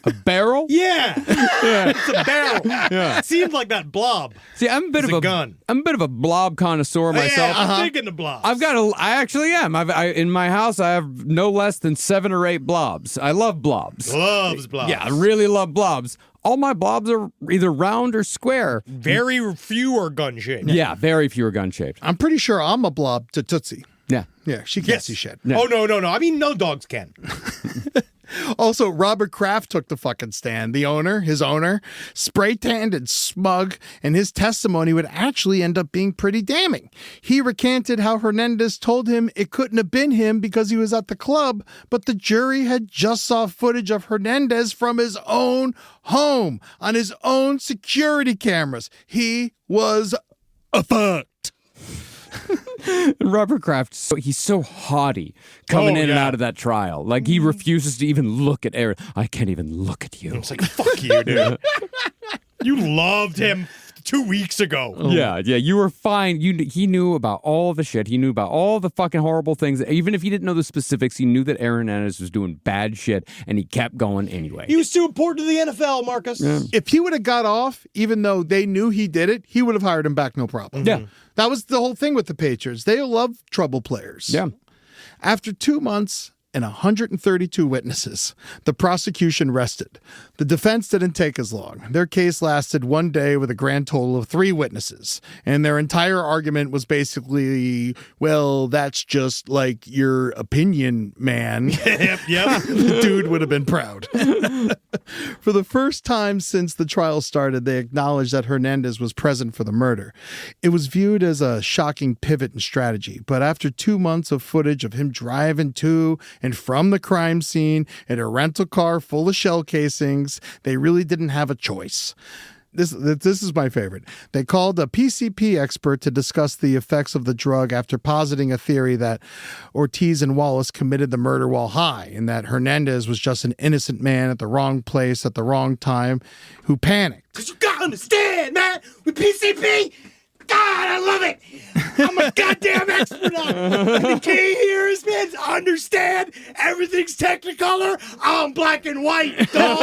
A barrel? Yeah. It's a barrel. Yeah. It seems like that blob. See, I'm a bit of a gun. I'm a bit of a blob connoisseur myself. Yeah, I'm thinking the blobs. I actually am. In my house, I have no less than 7 or 8 blobs. I love blobs. Loves blobs. Yeah, I really love blobs. All my blobs are either round or square. Very few are gun-shaped. Yeah, very few are gun-shaped. I'm pretty sure I'm a blob to Tootsie. Yeah. Yeah, she can't see shit. Yeah. Oh, no. I mean, no dogs can. Also, Robert Kraft took the fucking stand. His owner, spray-tanned and smug, and his testimony would actually end up being pretty damning. He recanted how Hernandez told him it couldn't have been him because he was at the club, but the jury had just saw footage of Hernandez from his own home on his own security cameras. He was fucked. And Robert Kraft, he's so haughty coming in and out of that trial. Like, he refuses to even look at Aaron. I can't even look at you. It's like, fuck you, dude. You loved him 2 weeks ago. Yeah, you were fine. He knew about all the shit. He knew about all the fucking horrible things. Even if he didn't know the specifics, he knew that Aaron Hernandez was doing bad shit, and he kept going anyway. He was too important to the NFL, Marcus. Yeah. If he would have got off, even though they knew he did it, he would have hired him back, no problem. Yeah. That was the whole thing with the Patriots. They love trouble players. Yeah. After 2 months and 132 witnesses, the prosecution rested. The defense didn't take as long. Their case lasted 1 day with a grand total of 3 witnesses. And their entire argument was basically, well, that's just like your opinion, man. Yep. The dude would have been proud. For the first time since the trial started, they acknowledged that Hernandez was present for the murder. It was viewed as a shocking pivot in strategy, but after 2 months of footage of him driving to and from the crime scene in a rental car full of shell casings, they really didn't have a choice. This is my favorite. They called a PCP expert to discuss the effects of the drug after positing a theory that Ortiz and Wallace committed the murder while high and that Hernandez was just an innocent man at the wrong place at the wrong time who panicked. Because you gotta understand, man, with PCP, God, I love it. I'm a goddamn expert on it. The key here is, man, to understand everything's technicolor. I'm black and white, dog.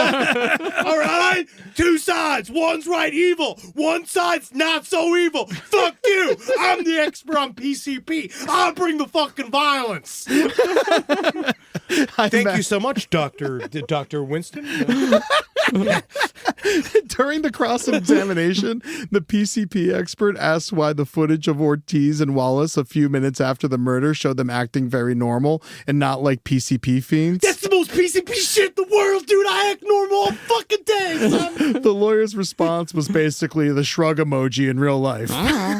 All right? 2 sides. One's right evil. One side's not so evil. Fuck you. I'm the expert on PCP. I'll bring the fucking violence. Thank you so much, Dr. Winston. During the cross-examination, the PCP expert asked why the footage of Ortiz and Wallace a few minutes after the murder showed them acting very normal and not like PCP fiends. That's the most PCP shit in the world, dude. I act normal all fucking day, son. The lawyer's response was basically the shrug emoji in real life.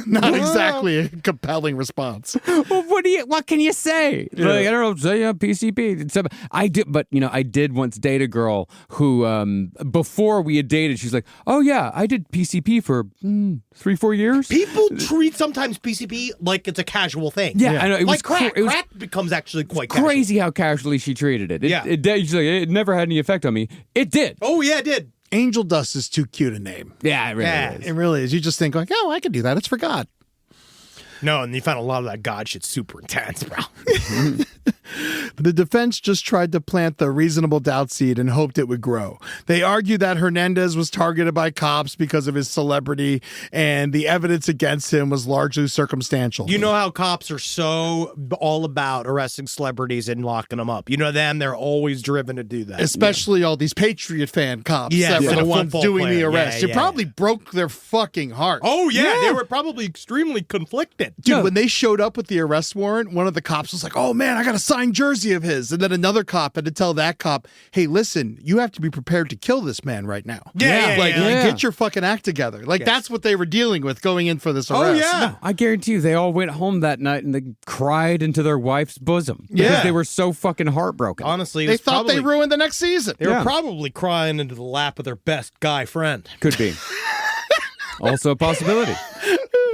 Not exactly a compelling response. Well, what can you say? Yeah. Like, I don't know, say PCP. I did once date a girl who, before we had dated, she's like, oh yeah, I did PCP for 3-4 years. People treat sometimes PCP like it's a casual thing. Yeah. I know. It like was crack. Crack becomes actually quite casual. Crazy how casually she treated it. She's like, it never had any effect on me. It did. Oh yeah, it did. Angel Dust is too cute a name. Yeah, it really is. It really is. You just think like, oh, I could do that. It's for God. No, and you found a lot of that God shit super intense, bro. The defense just tried to plant the reasonable doubt seed and hoped it would grow. They argued that Hernandez was targeted by cops because of his celebrity, and the evidence against him was largely circumstantial. You know how cops are so all about arresting celebrities and locking them up. You know them, they're always driven to do that. Especially all these Patriot fan cops that were the ones doing the arrest. It probably broke their fucking heart. Oh, yeah, they were probably extremely conflicted. Dude, when they showed up with the arrest warrant, one of the cops was like, oh man, I got a signed jersey of his. And then another cop had to tell that cop, hey, listen, you have to be prepared to kill this man right now. Get your fucking act together. That's what they were dealing with going in for this arrest. Oh, yeah. No, I guarantee you, they all went home that night and they cried into their wife's bosom. Because they were so fucking heartbroken. Honestly, they thought they ruined the next season. They were probably crying into the lap of their best guy friend. Could be. Also a possibility.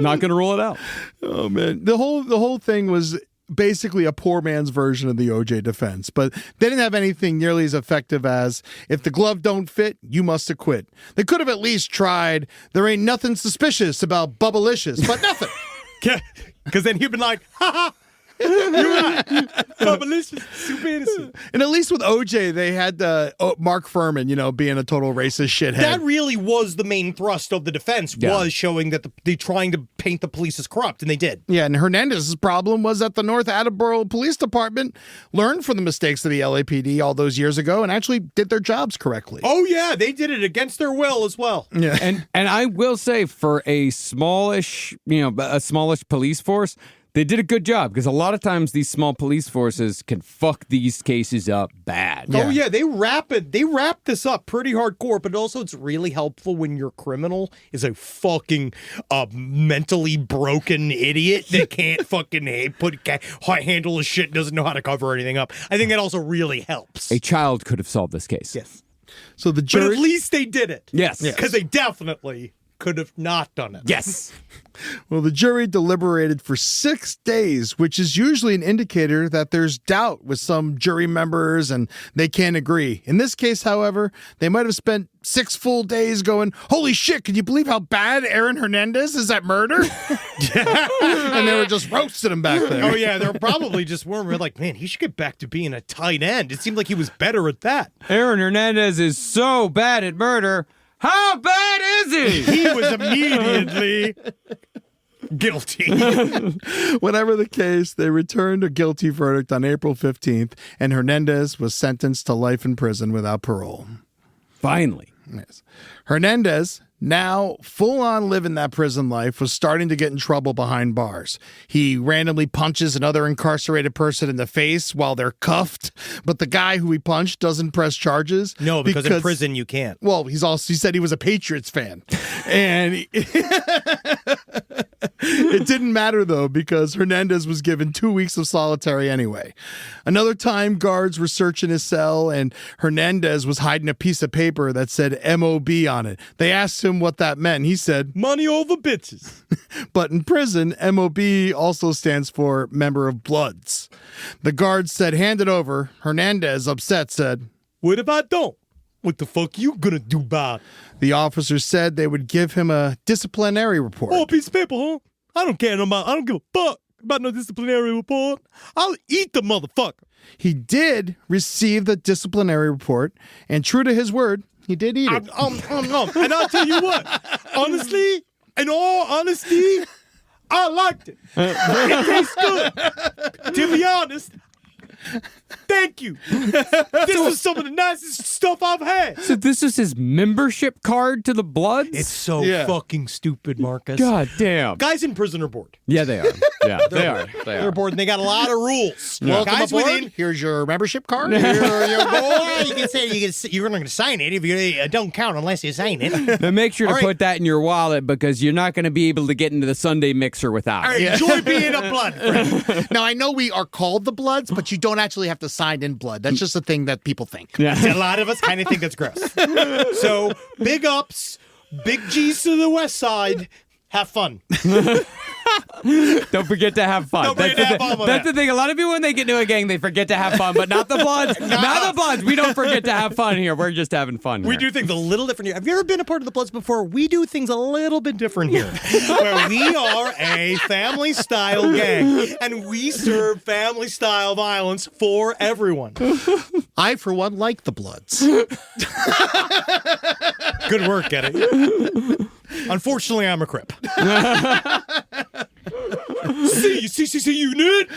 Not going to rule it out. Oh, man. The whole thing was basically a poor man's version of the OJ defense, but they didn't have anything nearly as effective as, if the glove don't fit, you must acquit. They could have at least tried, there ain't nothing suspicious about Bubblicious, but nothing. Because then he'd been like, ha ha. You're right. Bubblicious, super innocent. And at least with OJ, they had Mark Furman, being a total racist shithead. That really was the main thrust of the defense, was showing that they trying to paint the police as corrupt, and they did. Yeah, and Hernandez's problem was that the North Attleboro Police Department learned from the mistakes of the LAPD all those years ago and actually did their jobs correctly. Oh, yeah, they did it against their will as well. Yeah. And I will say, for a smallish police force, they did a good job, because a lot of times these small police forces can fuck these cases up bad. Yeah. Oh, yeah, they wrap this up pretty hardcore, but also it's really helpful when your criminal is a fucking mentally broken idiot that can't fucking handle his shit, doesn't know how to cover anything up. I think that also really helps. A child could have solved this case. Yes. So the jury... But at least they did it. Yes. Because they definitely could have not done it. Yes. Well, the jury deliberated for 6 days, which is usually an indicator that there's doubt with some jury members and they can't agree. In this case, however, they might have spent 6 full days going, holy shit, can you believe how bad Aaron Hernandez is at murder? And they were just roasting him back there. Oh, yeah, they were probably just we're like, man, he should get back to being a tight end. It seemed like he was better at that. Aaron Hernandez is so bad at murder. How bad is he? He was immediately guilty. Whatever the case, they returned a guilty verdict on April 15th, and Hernandez was sentenced to life in prison without parole. Finally. Yes. Hernandez, now full-on living that prison life, was starting to get in trouble behind bars. He randomly punches another incarcerated person in the face while they're cuffed, but the guy who he punched doesn't press charges. No, because in prison you can't. Well, he said he was a Patriots fan. And it didn't matter, though, because Hernandez was given 2 weeks of solitary anyway. Another time, guards were searching his cell, and Hernandez was hiding a piece of paper that said MOB on it. They asked him what that meant. He said, money over bitches. But in prison, MOB also stands for Member of Bloods. The guards said, hand it over. Hernandez, upset, said, what if I don't? What the fuck you gonna do about it? The officers said they would give him a disciplinary report. Oh, a piece of paper, huh? I don't care about. I don't give a fuck about no disciplinary report. I'll eat the motherfucker. He did receive the disciplinary report, and true to his word, he did eat it. And I'll tell you what, honestly, in all honesty, I liked it. It tastes good. To be honest, thank you. This was some of the nicest stuff I've had. So this is his membership card to the Bloods? It's so fucking stupid, Marcus. God damn. Guys in prison are bored. Yeah, they are. Yeah, they are. They're bored, and they got a lot of rules. Welcome Guys aboard. within. Here's your membership card. Here you go. You can say you're not going to sign it if you don't count unless you sign it. Now make sure to All right. put that in your wallet, because you're not going to be able to get into the Sunday mixer without it. Enjoy being a blood friend. Now, I know we are called the Bloods, but you don't actually have to sign in blood. That's just a thing that people think. Yeah. A lot of us kind of think that's gross. So, big ups, big G's to the west side. Have fun. Don't forget to have fun. That's the thing. A lot of people, when they get into a gang, they forget to have fun, but not the Bloods. Not the Bloods. We don't forget to have fun here. We're just having fun here. We do things a little different here. Have you ever been a part of the Bloods before? We do things a little bit different here. Where we are a family-style gang, and we serve family-style violence for everyone. I, for one, like the Bloods. Good work, Eddie. Unfortunately, I'm a Crip. See, unit.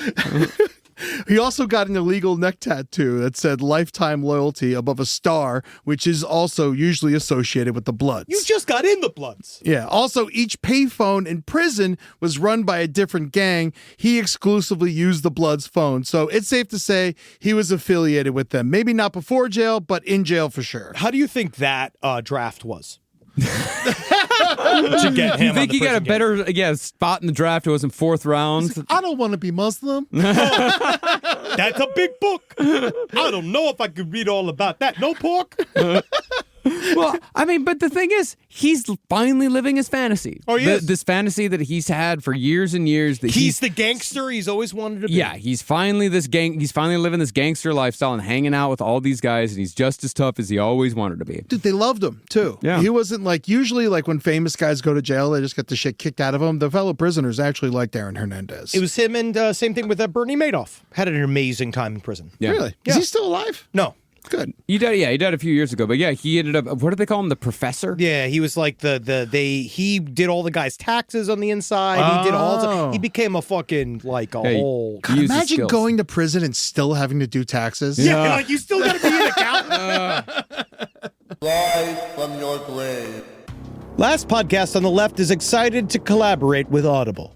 He also got an illegal neck tattoo that said lifetime loyalty above a star, which is also usually associated with the Bloods. You just got in the Bloods. Yeah. Also, each payphone in prison was run by a different gang. He exclusively used the Bloods phone. So it's safe to say he was affiliated with them. Maybe not before jail, but in jail for sure. How do you think that draft was? To get him. You think he got a better spot in the draft? It wasn't fourth round. I don't want to be Muslim. That's a big book. I don't know if I could read all about that. No pork. Well, I mean, but the thing is, he's finally living his fantasy. Oh, he is. This fantasy that he's had for years and years. That he's the gangster he's always wanted to be. Yeah, he's finally He's finally living this gangster lifestyle and hanging out with all these guys, and he's just as tough as he always wanted to be. Dude, they loved him too. Yeah, he wasn't usually when famous guys go to jail, they just get the shit kicked out of them. The fellow prisoners actually liked Aaron Hernandez. It was him, and same thing with Bernie Madoff. Had an amazing time in prison. Yeah. Really? Yeah. Is he still alive? No. Good. He died a few years ago, but yeah, he ended up. What did they call him? The professor? Yeah, he was like he did all the guys' taxes on the inside. Oh. He did all. He became a fucking whole. Imagine going to prison and still having to do taxes. Yeah, you still got to be an accountant. Live from your grave. Last Podcast on the Left is excited to collaborate with Audible.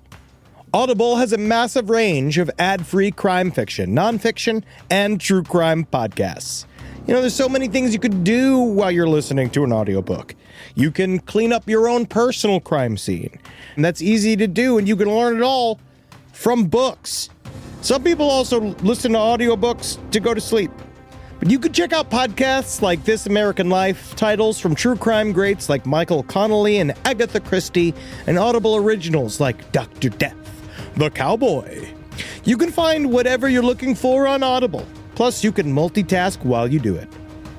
Audible has a massive range of ad-free crime fiction, nonfiction, and true crime podcasts. You know, there's so many things you could do while you're listening to an audiobook. You can clean up your own personal crime scene. And that's easy to do, and you can learn it all from books. Some people also listen to audiobooks to go to sleep. But you could check out podcasts like This American Life, titles from true crime greats like Michael Connelly and Agatha Christie, and Audible originals like Dr. Death, The Cowboy. You can find whatever you're looking for on Audible. Plus, you can multitask while you do it.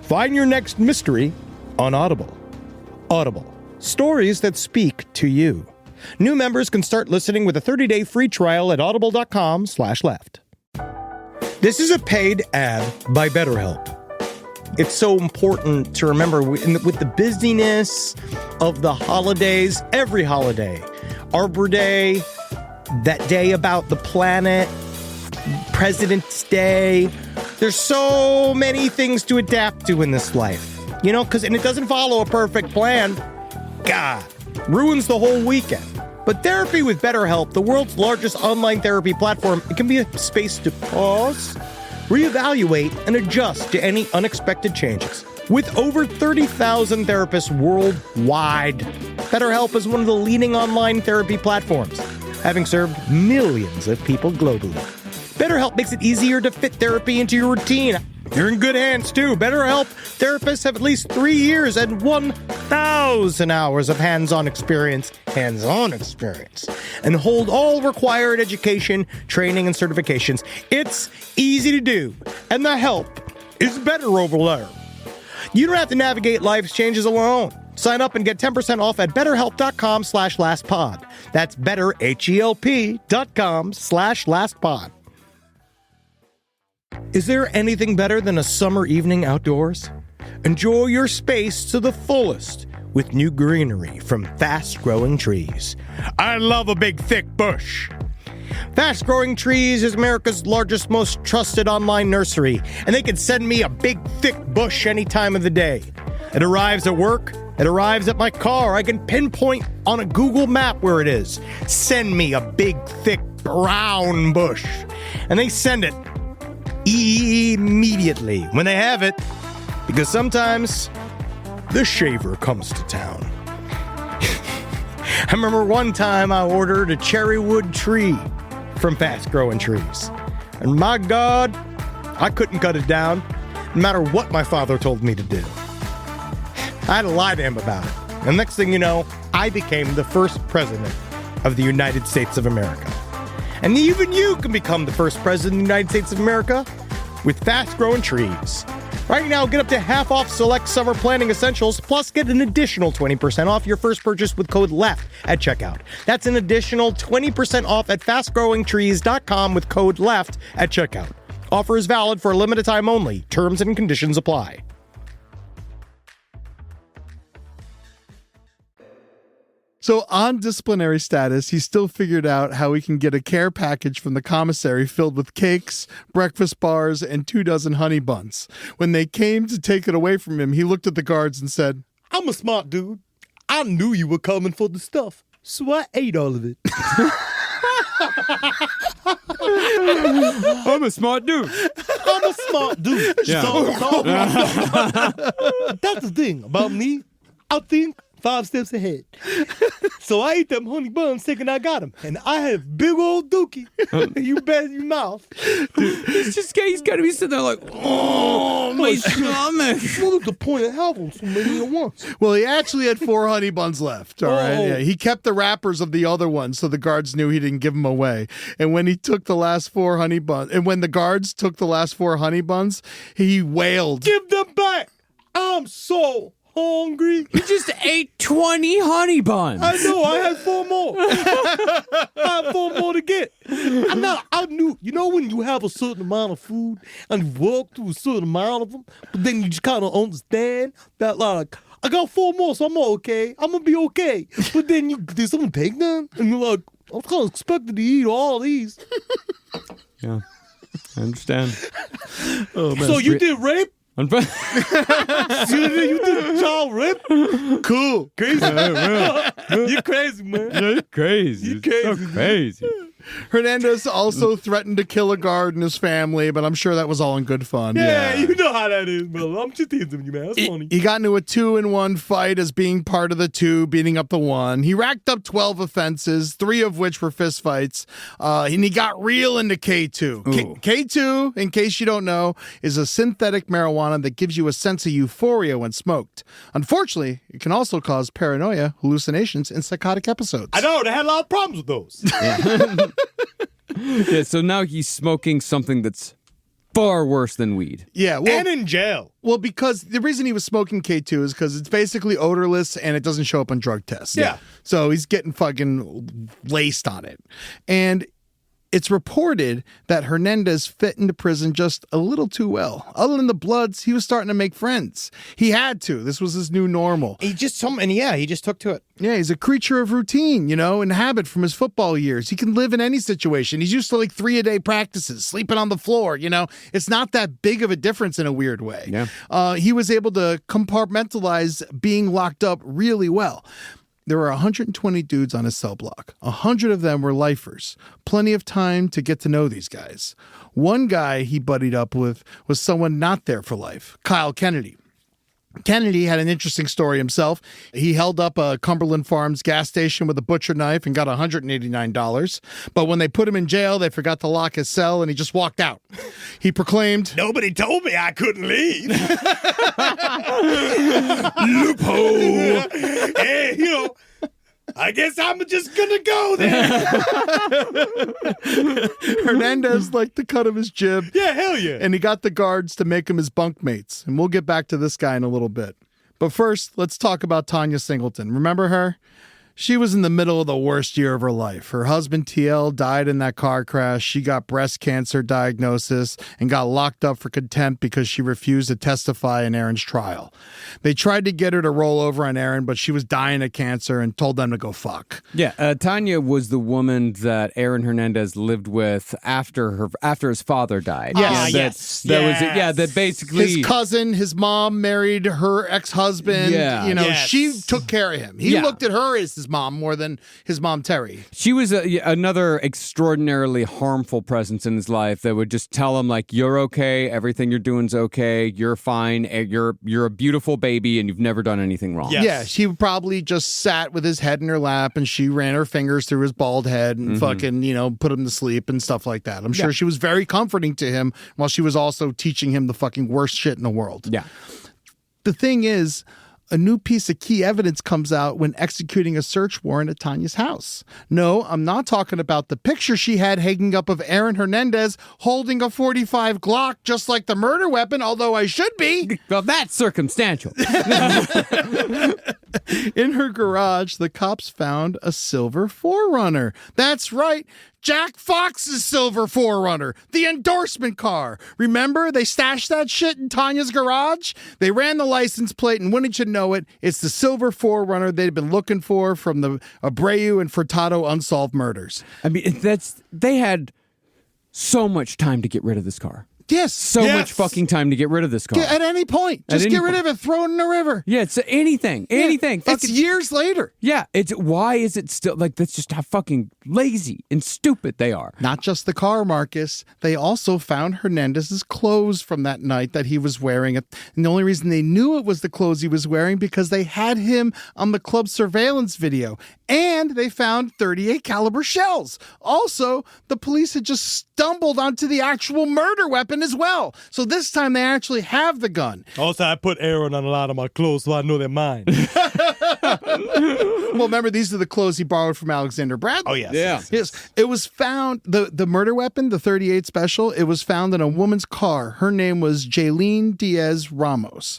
Find your next mystery on Audible. Audible. Stories that speak to you. New members can start listening with a 30-day free trial at audible.com/left. This is a paid ad by BetterHelp. It's so important to remember with the busyness of the holidays, every holiday, Arbor Day, that day about the planet, President's Day. There's so many things to adapt to in this life, and it doesn't follow a perfect plan. God, ruins the whole weekend. But therapy with BetterHelp, the world's largest online therapy platform, it can be a space to pause, reevaluate, and adjust to any unexpected changes. With over 30,000 therapists worldwide, BetterHelp is one of the leading online therapy platforms, having served millions of people globally. BetterHelp makes it easier to fit therapy into your routine. You're in good hands, too. BetterHelp therapists have at least 3 years and 1,000 hours of hands-on experience, and hold all required education, training, and certifications. It's easy to do, and the help is better over there. You don't have to navigate life's changes alone. Sign up and get 10% off at betterhelp.com/lastpod. That's betterhelp.com/lastpod. Is there anything better than a summer evening outdoors? Enjoy your space to the fullest with new greenery from Fast Growing Trees. I love a big, thick bush. Fast Growing Trees is America's largest, most trusted online nursery, and they can send me a big, thick bush any time of the day. It arrives at work. It arrives at my car. I can pinpoint on a Google map where it is. Send me a big, thick, brown bush. And they send it immediately when they have it, because sometimes the shaver comes to town. I remember one time I ordered a cherry wood tree from Fast Growing Trees, and my God, I couldn't cut it down, no matter what my father told me to do. I had to lie to him about it, and next thing you know, I became the first president of the United States of America. And even you can become the first president of the United States of America with fast-growing trees. Right now, get up to half off select summer planting essentials, plus get an additional 20% off your first purchase with code LEFT at checkout. That's an additional 20% off at fastgrowingtrees.com with code LEFT at checkout. Offer is valid for a limited time only. Terms and conditions apply. So on disciplinary status, he still figured out how he can get a care package from the commissary filled with cakes, breakfast bars, and 24 honey buns. When they came to take it away from him, he looked at the guards and said, I'm a smart dude. I knew you were coming for the stuff, so I ate all of it. I'm a smart dude. I'm a smart dude. Yeah. That's the thing about me. I think 5 steps ahead. So I ate them honey buns thinking I got them. And I have big old dookie. You bet your mouth. He's got to be sitting there like, oh, my stomach. What was the point of having so many at once? well, he actually had 4 honey buns left. All right. Oh. Yeah, he kept the wrappers of the other ones so the guards knew he didn't give them away. And when he took the last 4 honey buns, and when the guards took the last 4 honey buns, he wailed. Give them back. I'm so hungry. He just ate 20 honey buns. I know. I had 4 more. I had 4 more to get. I knew. You know when you have a certain amount of food and you walk through a certain amount of them, but then you just kind of understand that, like, I got 4 more, so I'm okay. I'm gonna be okay. But then did someone take them? And you're like, I was kind of expected to eat all these. Yeah, I understand. Oh, man. So you did rape? I'm You did child rape? Cool. Crazy. You're crazy, man. You're crazy. You crazy. So crazy. Hernandez also threatened to kill a guard and his family, but I'm sure that was all in good fun. Yeah, you know how that is, brother. I'm just teasing you, man. That's funny. He got into a 2-in-1 fight as being part of the 2, beating up the 1. He racked up 12 offenses, 3 of which were fistfights, and he got real into K2. K2, in case you don't know, is a synthetic marijuana that gives you a sense of euphoria when smoked. Unfortunately, it can also cause paranoia, hallucinations, and psychotic episodes. I know. They had a lot of problems with those. Yeah, so now he's smoking something that's far worse than weed. Yeah, well, And in jail. well, because the reason he was smoking K2 is because it's basically odorless and it doesn't show up on drug tests. Yeah. So he's getting fucking laced on it. And it's reported that Hernandez fit into prison just a little too well. Other than the Bloods, he was starting to make friends. He had to. This was his new normal. He just took to it. Yeah, he's a creature of routine, and habit from his football years. He can live in any situation. He's used to like 3-a-day practices, sleeping on the floor, It's not that big of a difference in a weird way. Yeah. He was able to compartmentalize being locked up really well. There were 120 dudes on his cell block. 100 of them were lifers. Plenty of time to get to know these guys. One guy he buddied up with was someone not there for life, Kyle Kennedy. Kennedy had an interesting story himself. He held up a Cumberland Farms gas station with a butcher knife and got $189. But when they put him in jail, they forgot to lock his cell and he just walked out. He proclaimed, Nobody told me I couldn't leave. "Loophole." Hey, I guess I'm just gonna go there. Hernandez liked the cut of his jib. Yeah, hell yeah. And he got the guards to make him his bunkmates. And we'll get back to this guy in a little bit. But first, let's talk about Tanya Singleton. Remember her? She was in the middle of the worst year of her life. Her husband, TL, died in that car crash. She got breast cancer diagnosis and got locked up for contempt because she refused to testify in Aaron's trial. They tried to get her to roll over on Aaron, but she was dying of cancer and told them to go fuck. Yeah, Tanya was the woman that Aaron Hernandez lived with after his father died. Yes. That basically His cousin, his mom married her ex-husband. Yeah. She took care of him. He looked at her as his mom more than his mom, Terry. She was another extraordinarily harmful presence in his life that would just tell him, like, you're okay, everything you're doing's okay, you're fine, you're a beautiful baby, and you've never done anything wrong. Yes. Yeah, she probably just sat with his head in her lap, and she ran her fingers through his bald head and fucking, put him to sleep and stuff like that. I'm sure she was very comforting to him while she was also teaching him the fucking worst shit in the world. Yeah. The thing is, a new piece of key evidence comes out when executing a search warrant at Tanya's house. No, I'm not talking about the picture she had hanging up of Aaron Hernandez holding a .45 Glock, just like the murder weapon, although I should be. Well, that's circumstantial. In her garage, the cops found a silver 4Runner. That's right. Jack Fox's silver 4Runner, the endorsement car. Remember, they stashed that shit in Tanya's garage? They ran the license plate, and wouldn't you know it, it's the silver 4Runner they'd been looking for from the Abreu and Furtado unsolved murders. I mean, they had so much time to get rid of this car. Yes. So much fucking time to get rid of this car. At any point. Just get rid of it, throw it in the river. Yeah, it's anything. Anything. It's years later. Yeah, why is it still, like, that's just how fucking lazy and stupid they are. Not just the car, Marcus. They also found Hernandez's clothes from that night that he was wearing. And the only reason they knew it was the clothes he was wearing because they had him on the club surveillance video. And they found .38 caliber shells. Also, the police had just stumbled onto the actual murder weapon as well. So this time they actually have the gun. Also, I put Aaron on a lot of my clothes so I know they're mine. Well, remember, these are the clothes he borrowed from Alexander Bradley. Oh, yes. Yeah. Yes. It was found, the murder weapon, the .38 special, it was found in a woman's car. Her name was Jaylene Diaz Ramos.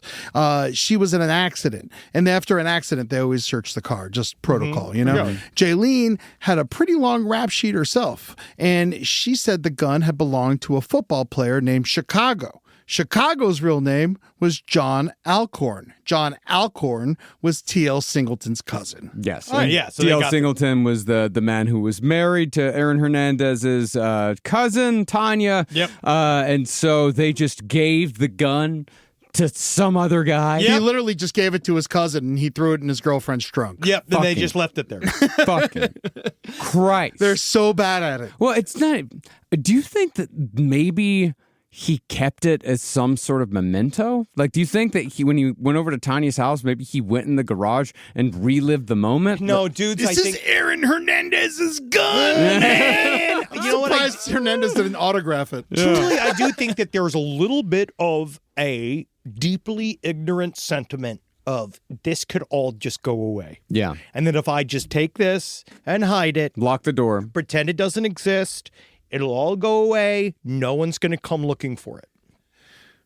She was in an accident. And after an accident, they always search the car, just protocol, you know? Yeah. Jaylene had a pretty long rap sheet herself. And she said the gun had belonged to a football player named Chicago. Chicago's real name was John Alcorn. John Alcorn was T.L. Singleton's cousin. Yes. Oh, yeah. So T.L. Singleton was the man who was married to Aaron Hernandez's cousin, Tanya. Yep. And so they just gave the gun to some other guy. He literally just gave it to his cousin and he threw it in his girlfriend's trunk. Yep. Then they just left it there. Fucking Christ. They're so bad at it. Well, it's not. Do you think that maybe he kept it as some sort of memento? Like, do you think that when he went over to Tanya's house, maybe he went in the garage and relived the moment? No, dudes, This is Aaron Hernandez's gun, man! You know what? Surprised Hernandez didn't autograph it. Truly, I do think that there's a little bit of a deeply ignorant sentiment of this could all just go away. Yeah. And that if I just take this and hide it, Lock the door. pretend it doesn't exist, it'll all go away. No one's going to come looking for it.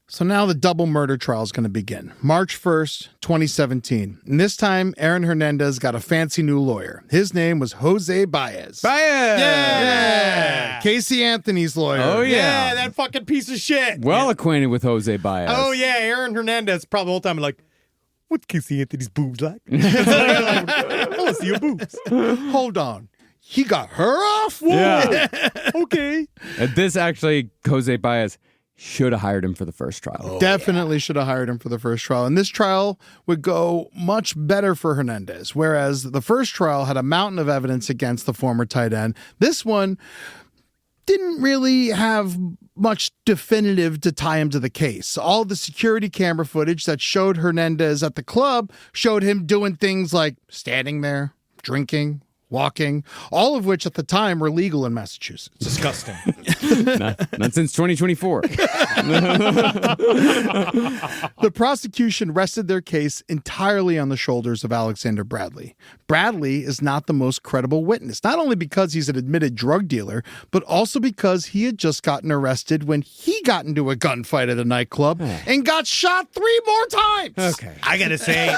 So now the double murder trial is going to begin. March 1st, 2017. And this time, Aaron Hernandez got a fancy new lawyer. His name was Jose Baez. Yeah! Casey Anthony's lawyer. Oh, yeah. Yeah, that fucking piece of shit. Well acquainted with Jose Baez. Oh, yeah, Aaron Hernandez probably the whole time like, what's Casey Anthony's boobs like? I want to see your boobs. Hold on. He got her off? Whoa. Yeah. Okay. And this actually, Jose Baez should have hired him for the first trial. Definitely should have hired him for the first trial. And this trial would go much better for Hernandez, whereas the first trial had a mountain of evidence against the former tight end. This one didn't really have much definitive to tie him to the case. All the security camera footage that showed Hernandez at the club showed him doing things like standing there, drinking, walking, all of which at the time were legal in Massachusetts. Disgusting. Not since 2024. The prosecution rested their case entirely on the shoulders of Alexander Bradley. Bradley is not the most credible witness, not only because he's an admitted drug dealer, but also because he had just gotten arrested when he got into a gunfight at a nightclub and got shot 3 more times. Okay. I got to say,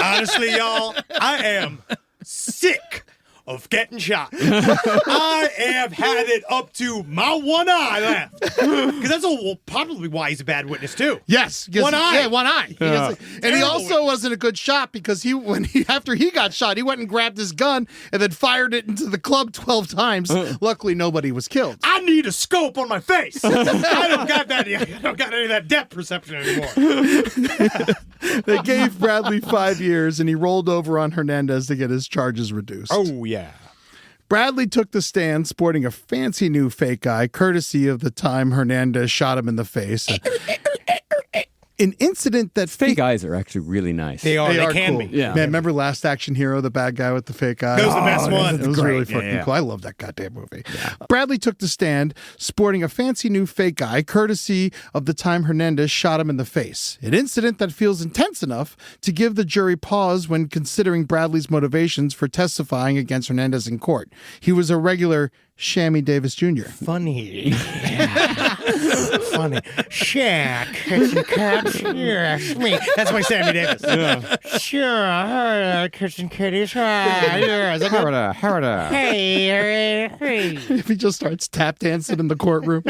honestly, y'all, I am sick of getting shot. I have had it up to my one eye left. Because that's probably why he's a bad witness, too. Yes. One eye. Yeah, one eye. And he also wasn't a good shot because after he got shot, he went and grabbed his gun and then fired it into the club 12 times. Luckily, nobody was killed. I need a scope on my face. I don't got any of that depth perception anymore. They gave Bradley 5 years, and he rolled over on Hernandez to get his charges reduced. Oh, yeah. Bradley took the stand sporting a fancy new fake eye, courtesy of the time Hernandez shot him in the face. An incident that Fake eyes are actually really nice. They are. They can cool. be. Yeah. Man, remember Last Action Hero, the bad guy with the fake eye? That was the best one. It was Great. really fucking Yeah. cool. I love that goddamn movie. Yeah. Bradley took the stand sporting a fancy new fake eye, courtesy of the time Hernandez shot him in the face. An incident that feels intense enough to give the jury pause when considering Bradley's motivations for testifying against Hernandez in court. He was a regular Shammy Davis Jr. Funny. Funny. Shaq. Kitchen Cats. Yes, me. That's my Sammy Davis. Yeah. Sure. Kitchen Kitties. Yes. Harada. Hey. If he just starts tap dancing in the courtroom.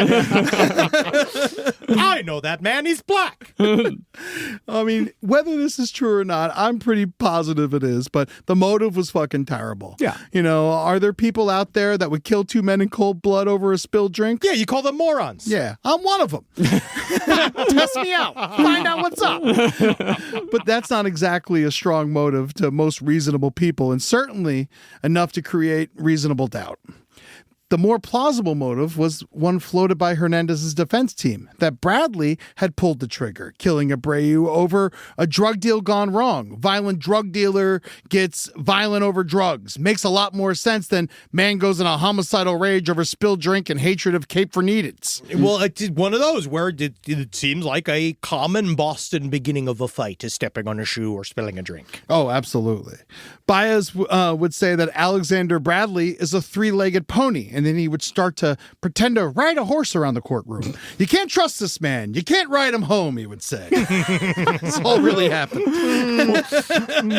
I know that man. He's black. I mean, whether this is true or not, I'm pretty positive it is, but the motive was fucking terrible. Yeah. You know, are there people out there that would kill two men in cold blood over a spilled drink? Yeah, you call them morons. Yeah, I'm one of them. Test me out. Find out what's up. But that's not exactly a strong motive to most reasonable people, and certainly enough to create reasonable doubt. The more plausible motive was one floated by Hernandez's defense team, that Bradley had pulled the trigger, killing Abreu over a drug deal gone wrong. Violent drug dealer gets violent over drugs. Makes a lot more sense than man goes in a homicidal rage over spilled drink and hatred of Cape Vernedans. Well, it's one of those where it seems like a common Boston beginning of a fight is stepping on a shoe or spilling a drink. Oh, absolutely. Baez would say that Alexander Bradley is a three-legged pony, and then he would start to pretend to ride a horse around the courtroom. You can't trust this man. You can't ride him home, he would say. That's all really happened.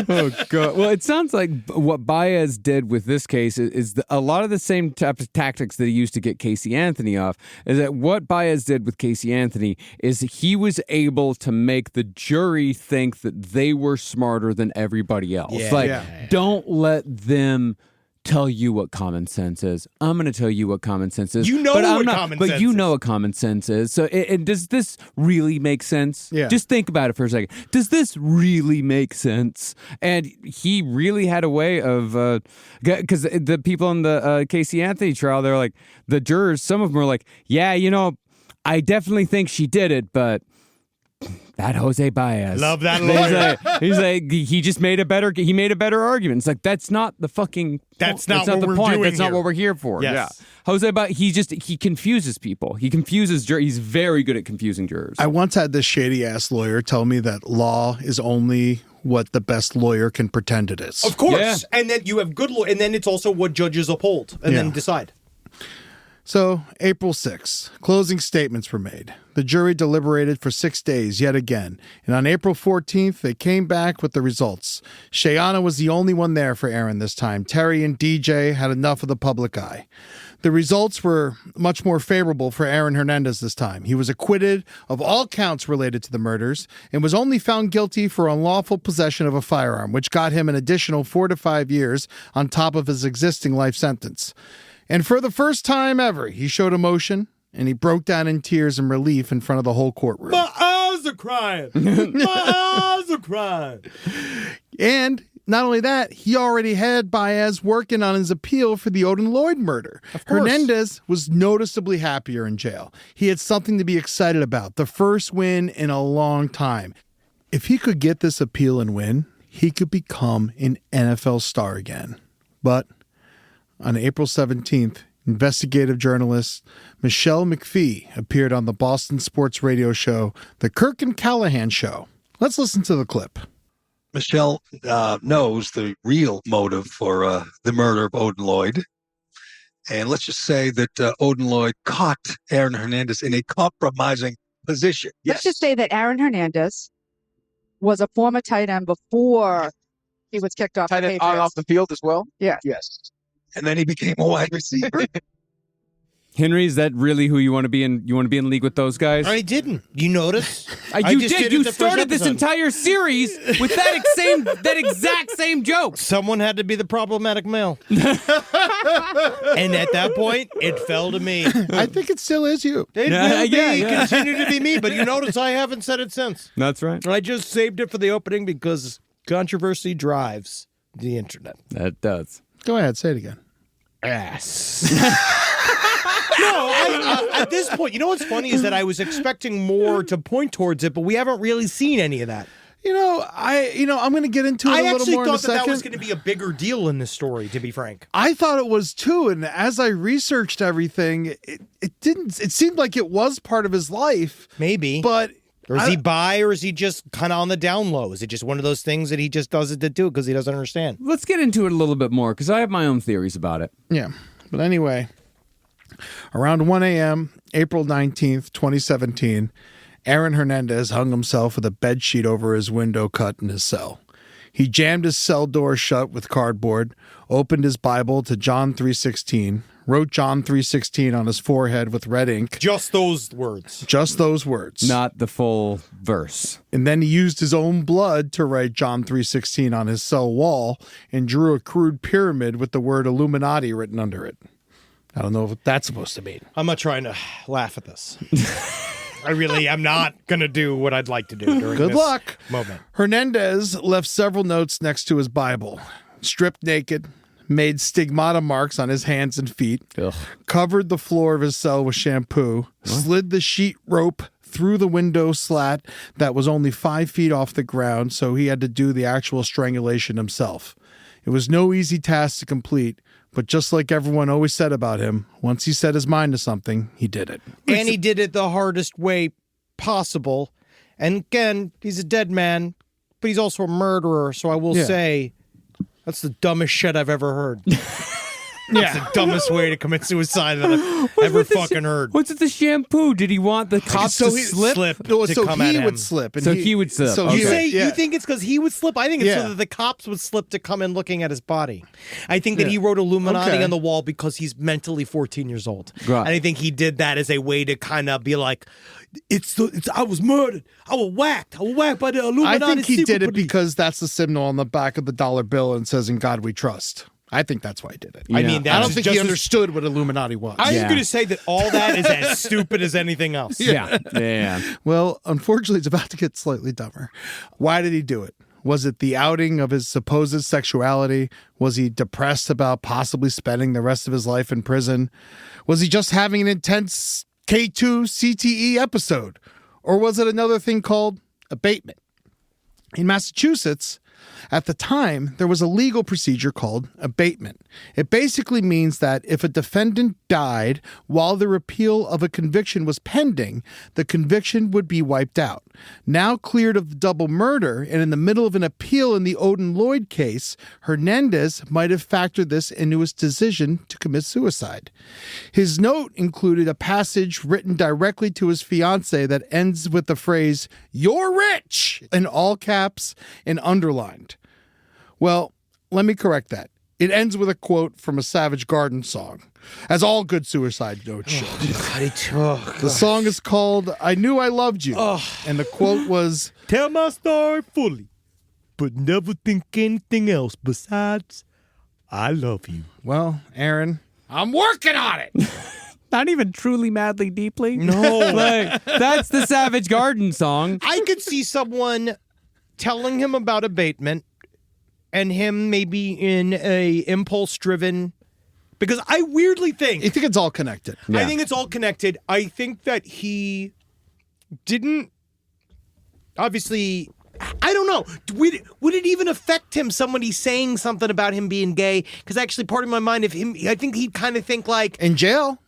Oh, God. Well, it sounds like what Baez did with this case is a lot of the same type of tactics that he used to get Casey Anthony off. Is that what Baez did with Casey Anthony is he was able to make the jury think that they were smarter than everybody else. Don't let them tell you what common sense is. I'm going to tell you what common sense is. You know but what common sense But you is. know what common sense is. So, does this really make sense? Yeah. Just think about it for a second. Does this really make sense? And he really had a way of, because the people in the Casey Anthony trial, they're like, the jurors, some of them are like, yeah, you know, I definitely think she did it, but that Jose Baez. Love that lawyer. He's like, he just made a better argument. It's like, that's not the fucking That's not the what we're point. doing That's not here. what we're here for. Yes. Yeah. Jose Baez, he confuses people. He confuses jurors. He's very good at confusing jurors. I once had this shady-ass lawyer tell me that law is only what the best lawyer can pretend it is. Of course. Yeah. And then you have good law, and then it's also what judges uphold and then Yeah. decide. So, April 6th, closing statements were made. The jury deliberated for 6 days yet again, and on April 14th, they came back with the results. Shayana was the only one there for Aaron this time. Terry and DJ had enough of the public eye. The results were much more favorable for Aaron Hernandez this time. He was acquitted of all counts related to the murders and was only found guilty for unlawful possession of a firearm, which got him an additional 4 to 5 years on top of his existing life sentence. And for the first time ever, he showed emotion, and he broke down in tears and relief in front of the whole courtroom. My eyes are crying. My eyes are crying. And not only that, he already had Baez working on his appeal for the Odin Lloyd murder. Hernandez was noticeably happier in jail. He had something to be excited about, the first win in a long time. If he could get this appeal and win, he could become an NFL star again. But on April 17th, investigative journalist Michelle McPhee appeared on the Boston sports radio show, The Kirk and Callahan Show. Let's listen to the clip. Michelle knows the real motive for the murder of Odin Lloyd. And let's just say that Odin Lloyd caught Aaron Hernandez in a compromising position. Let's just say that Aaron Hernandez was a former tight end before he was kicked off the Tight end Patriots. off the field as well? Yes. Yes. And then he became a wide receiver. Henry, is that really who you want to be in? You want to be in league with those guys? I didn't. You notice? You just did. it You the first started this episode. entire series with that exact same joke. Someone had to be the problematic male. And at that point, it fell to me. I think it still is you. It will continue to be me, but you notice I haven't said it since. That's right. I just saved it for the opening because controversy drives the internet. That does. Go ahead, say it again. Ass. At this point, you know what's funny is that I was expecting more to point towards it, but we haven't really seen any of that. I'm going to get into it a little more in a second. I actually thought that was going to be a bigger deal in this story, to be frank. I thought it was too, and as I researched everything, it didn't. It seemed like it was part of his life. Maybe. But... Or is he bi, or is he just kind of on the down low? Is it just one of those things that he just does it to do because he doesn't understand? Let's get into it a little bit more, because I have my own theories about it. Yeah. But anyway, around 1 a.m., April 19th, 2017, Aaron Hernandez hung himself with a bedsheet over his window cut in his cell. He jammed his cell door shut with cardboard, opened his Bible to John 3:16, wrote John 3:16 on his forehead with red ink. Just those words. Just those words. Not the full verse. And then he used his own blood to write John 3:16 on his cell wall and drew a crude pyramid with the word Illuminati written under it. I don't know what that's supposed to mean. I'm not trying to laugh at this. I really am not going to do what I'd like to do during Good this luck. moment. Hernandez left several notes next to his Bible. Stripped naked, made stigmata marks on his hands and feet, covered the floor of his cell with shampoo, slid the sheet rope through the window slat that was only 5 feet off the ground, so he had to do the actual strangulation himself. It was no easy task to complete, but just like everyone always said about him, once he set his mind to something, he did it. And he did it the hardest way possible. And again, he's a dead man, but he's also a murderer, so I will say that's the dumbest shit I've ever heard. That's the dumbest way to commit suicide that I've ever fucking heard. What's with the shampoo? Did he want the cops to slip? No, so he would slip. So he would slip. So you think it's because he would slip? I think it's so that the cops would slip to come in looking at his body. I think that he wrote Illuminati on the wall because he's mentally 14 years old. Right. And I think he did that as a way to kind of be like, I was murdered. I was whacked by the Illuminati. I think he did it because that's the symbol on the back of the dollar bill and says, "In God we trust." I think that's why he did it. I mean, I don't think he understood what Illuminati was. I was going to say that all that is as stupid as anything else. Yeah. Well, unfortunately, it's about to get slightly dumber. Why did he do it? Was it the outing of his supposed sexuality? Was he depressed about possibly spending the rest of his life in prison? Was he just having an intense K2 CTE episode? Or was it another thing called abatement? In Massachusetts, at the time, there was a legal procedure called abatement. It basically means that if a defendant died while the repeal of a conviction was pending, the conviction would be wiped out. Now cleared of double murder and in the middle of an appeal in the Odin Lloyd case, Hernandez might have factored this into his decision to commit suicide. His note included a passage written directly to his fiancée that ends with the phrase, "You're rich," in all caps and underlined. Well, let me correct that. It ends with a quote from a Savage Garden song, as all good suicide notes should. The song is called "I Knew I Loved You," and the quote was, "Tell my story fully, but never think anything else besides, I love you." Well, Aaron, I'm working on it. Not even truly, madly, deeply. No. Like, that's the Savage Garden song. I could see someone telling him about abatement and him maybe in a impulse-driven... Because I weirdly think... I think it's all connected. Yeah. I think it's all connected. I think that he didn't... Obviously... I don't know. Would it even affect him, somebody saying something about him being gay? Because actually, part of my mind of him, I think he'd kind of think like... In jail?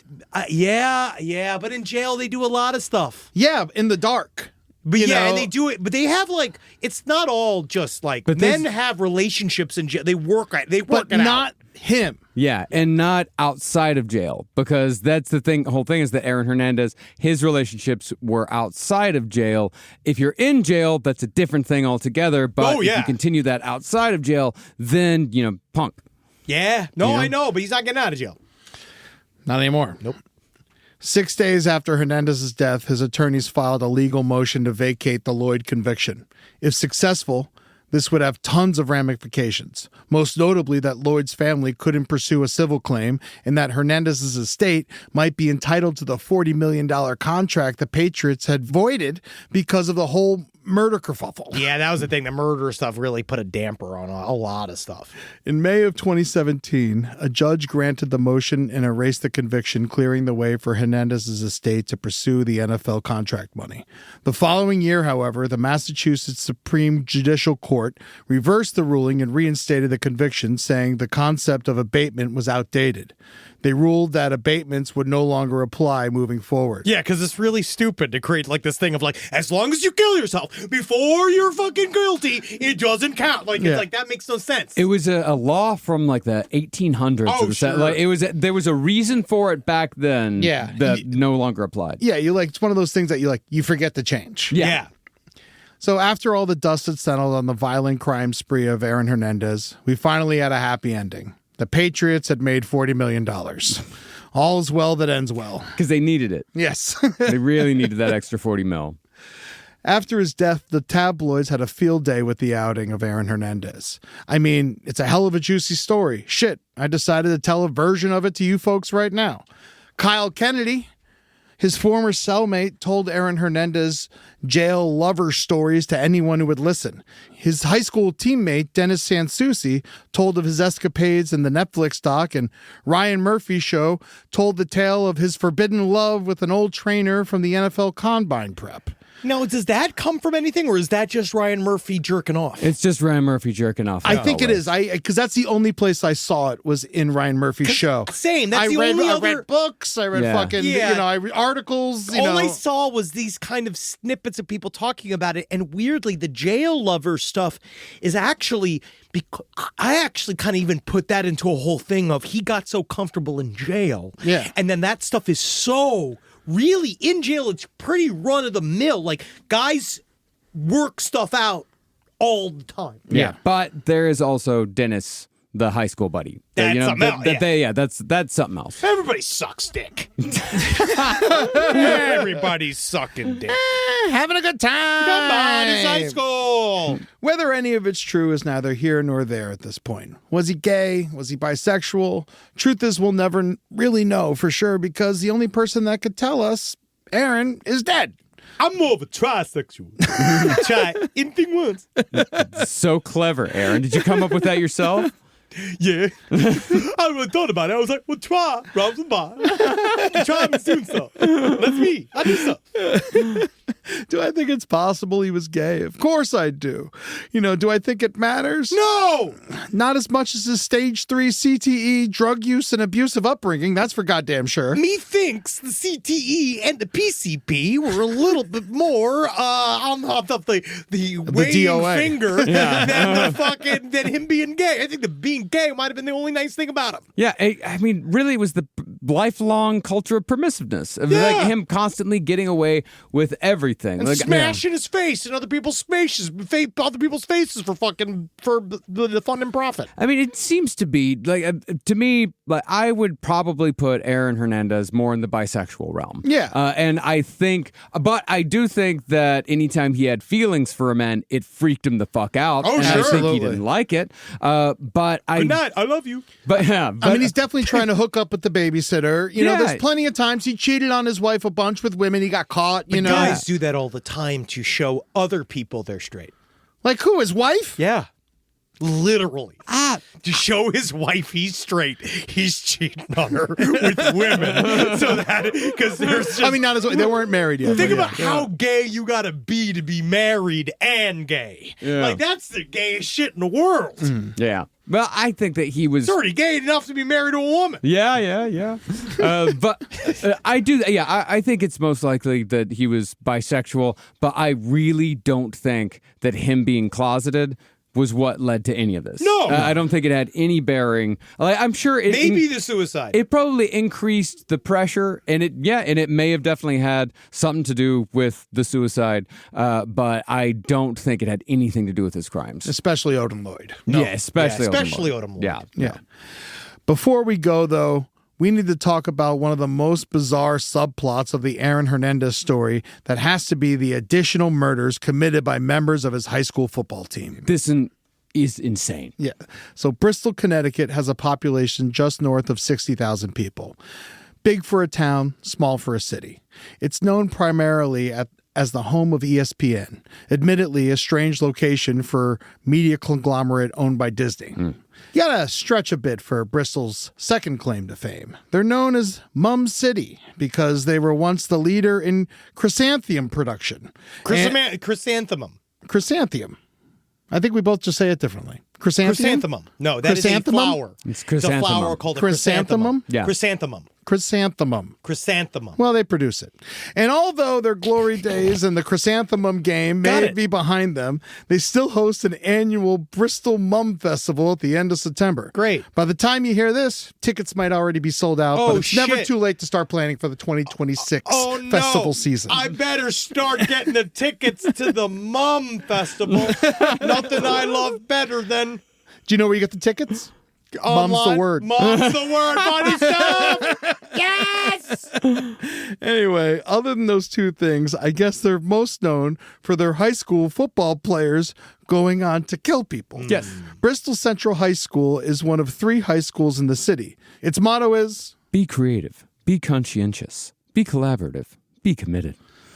Yeah, but in jail they do a lot of stuff. Yeah, in the dark. But and they do it, but they have like, it's not all just like, but men have relationships in jail. They work it but out. Not him. Yeah, and not outside of jail, because that's the thing. The whole thing is that Aaron Hernandez, his relationships were outside of jail. If you're in jail, that's a different thing altogether. But if you continue that outside of jail, then, punk. Yeah. No, I know, but he's not getting out of jail. Not anymore. Nope. 6 days after Hernandez's death, his attorneys filed a legal motion to vacate the Lloyd conviction. If successful, this would have tons of ramifications, most notably that Lloyd's family couldn't pursue a civil claim and that Hernandez's estate might be entitled to the $40 million contract the Patriots had voided because of the whole murder kerfuffle. Yeah, that was the thing. The murder stuff really put a damper on a lot of stuff. In May of 2017, a judge granted the motion and erased the conviction, clearing the way for Hernandez's estate to pursue the NFL contract money. The following year, however, the Massachusetts Supreme Judicial Court reversed the ruling and reinstated the conviction, saying the concept of abatement was outdated. They ruled that abatements would no longer apply moving forward. Yeah, because it's really stupid to create like this thing of like, as long as you kill yourself before you're fucking guilty, it doesn't count. Like, it's like, that makes no sense. It was a law from like the 1800s. Oh, sure. Like, there was a reason for it back then that no longer applied. Yeah, it's one of those things that you forget to change. Yeah. So after all the dust had settled on the violent crime spree of Aaron Hernandez, we finally had a happy ending. The Patriots had made $40 million. All is well that ends well. Because they needed it. Yes. They really needed that extra 40 mil. After his death, the tabloids had a field day with the outing of Aaron Hernandez. I mean, it's a hell of a juicy story. Shit, I decided to tell a version of it to you folks right now. Kyle Kennedy, his former cellmate, told Aaron Hernandez jail lover stories to anyone who would listen. His high school teammate, Dennis Sansucci, told of his escapades in the Netflix doc, and Ryan Murphy's show told the tale of his forbidden love with an old trainer from the NFL Combine prep. Now, does that come from anything, or is that just Ryan Murphy jerking off? It's just Ryan Murphy jerking off. I think it is. Because that's the only place I saw it was in Ryan Murphy's show. Same. That's the only other... I read books. I read I read articles. All I saw was these kind of snippets of people talking about it, and weirdly, the jail lover stuff is actually... I actually kind of even put that into a whole thing of he got so comfortable in jail. Yeah. And then that stuff is so... Really, in jail, it's pretty run-of-the-mill. Like, guys work stuff out all the time. Yeah, but there is also Dennis, the high school buddy. That's something else. That's something else. Everybody sucks dick. Everybody's sucking dick. Having a good time. Come on, it's high school. Whether any of it's true is neither here nor there at this point. Was he gay? Was he bisexual? Truth is, we'll never really know for sure because the only person that could tell us, Aaron, is dead. I'm more of a trisexual. Try anything once. So clever, Aaron. Did you come up with that yourself? Yeah. I really thought about it. I was like, well, try, Rob's and by. Try me doing stuff. That's me. I do stuff. Do I think it's possible he was gay? Of course I do. Do I think it matters? No! Not as much as his stage 3 CTE, drug use, and abusive upbringing. That's for goddamn sure. Methinks the CTE and the PCP were a little bit more on the weighing DOA. finger than him being gay. I think the being gay might have been the only nice thing about him. Yeah, I mean, really, it was the lifelong culture of permissiveness. Of like him constantly getting away with everything. And like, smashing his face in other people's faces for the fun and profit. I mean, it seems to be like to me, like I would probably put Aaron Hernandez more in the bisexual realm. Yeah, and I do think that anytime he had feelings for a man, it freaked him the fuck out. Oh, and sure. I think he didn't like it. But Good night. I love you. But I mean, he's definitely trying to hook up with the babysitter. There's plenty of times he cheated on his wife a bunch with women. He got caught. Guys do that all the time to show other people they're straight. Like who? His wife? Yeah. Literally. To show his wife he's straight, he's cheating on her with women. So that, because there's just... I mean, not his wife. They weren't married yet. Think about how gay you gotta be married and gay. Yeah. Like, that's the gayest shit in the world. Yeah. Well, I think that he was... He's already gay enough to be married to a woman. Yeah. But I do... Yeah, I think it's most likely that he was bisexual, but I really don't think that him being closeted was what led to any of this. No. I don't think it had any bearing. Like, I'm sure it... Maybe the suicide. It probably increased the pressure, and it may have definitely had something to do with the suicide, but I don't think it had anything to do with his crimes. Especially Odin Lloyd. No. Yeah, especially Odin Lloyd. Yeah. Before we go, though, we need to talk about one of the most bizarre subplots of the Aaron Hernandez story that has to be the additional murders committed by members of his high school football team. This is insane. Yeah. So Bristol, Connecticut has a population just north of 60,000 people. Big for a town, small for a city. It's known primarily as the home of ESPN, admittedly a strange location for media conglomerate owned by Disney. You gotta stretch a bit for Bristol's second claim to fame. They're known as Mum City because they were once the leader in chrysanthemum production. Chrysanthemum. Chrysanthemum. I think we both just say it differently. Chrysanthemum. No, that is a flower. It's chrysanthemum. It's a flower called a Chrysanthemum? chrysanthemum. Chrysanthemum. Chrysanthemum. Chrysanthemum. Well, they produce it. And although their glory days and the chrysanthemum game may be behind them, they still host an annual Bristol Mum Festival at the end of September. Great. By the time you hear this, tickets might already be sold out, but it's never too late to start planning for the 2026 festival season. I better start getting the tickets to the Mum Festival. Nothing I love better than... Do you know where you get the tickets? Online. Mum's the word. Mum's the word, funny stuff. Yes. Anyway, other than those two things, I guess they're most known for their high school football players going on to kill people. Yes. Bristol Central High School is one of 3 high schools in the city. Its motto is, be creative, be conscientious, be collaborative, be committed.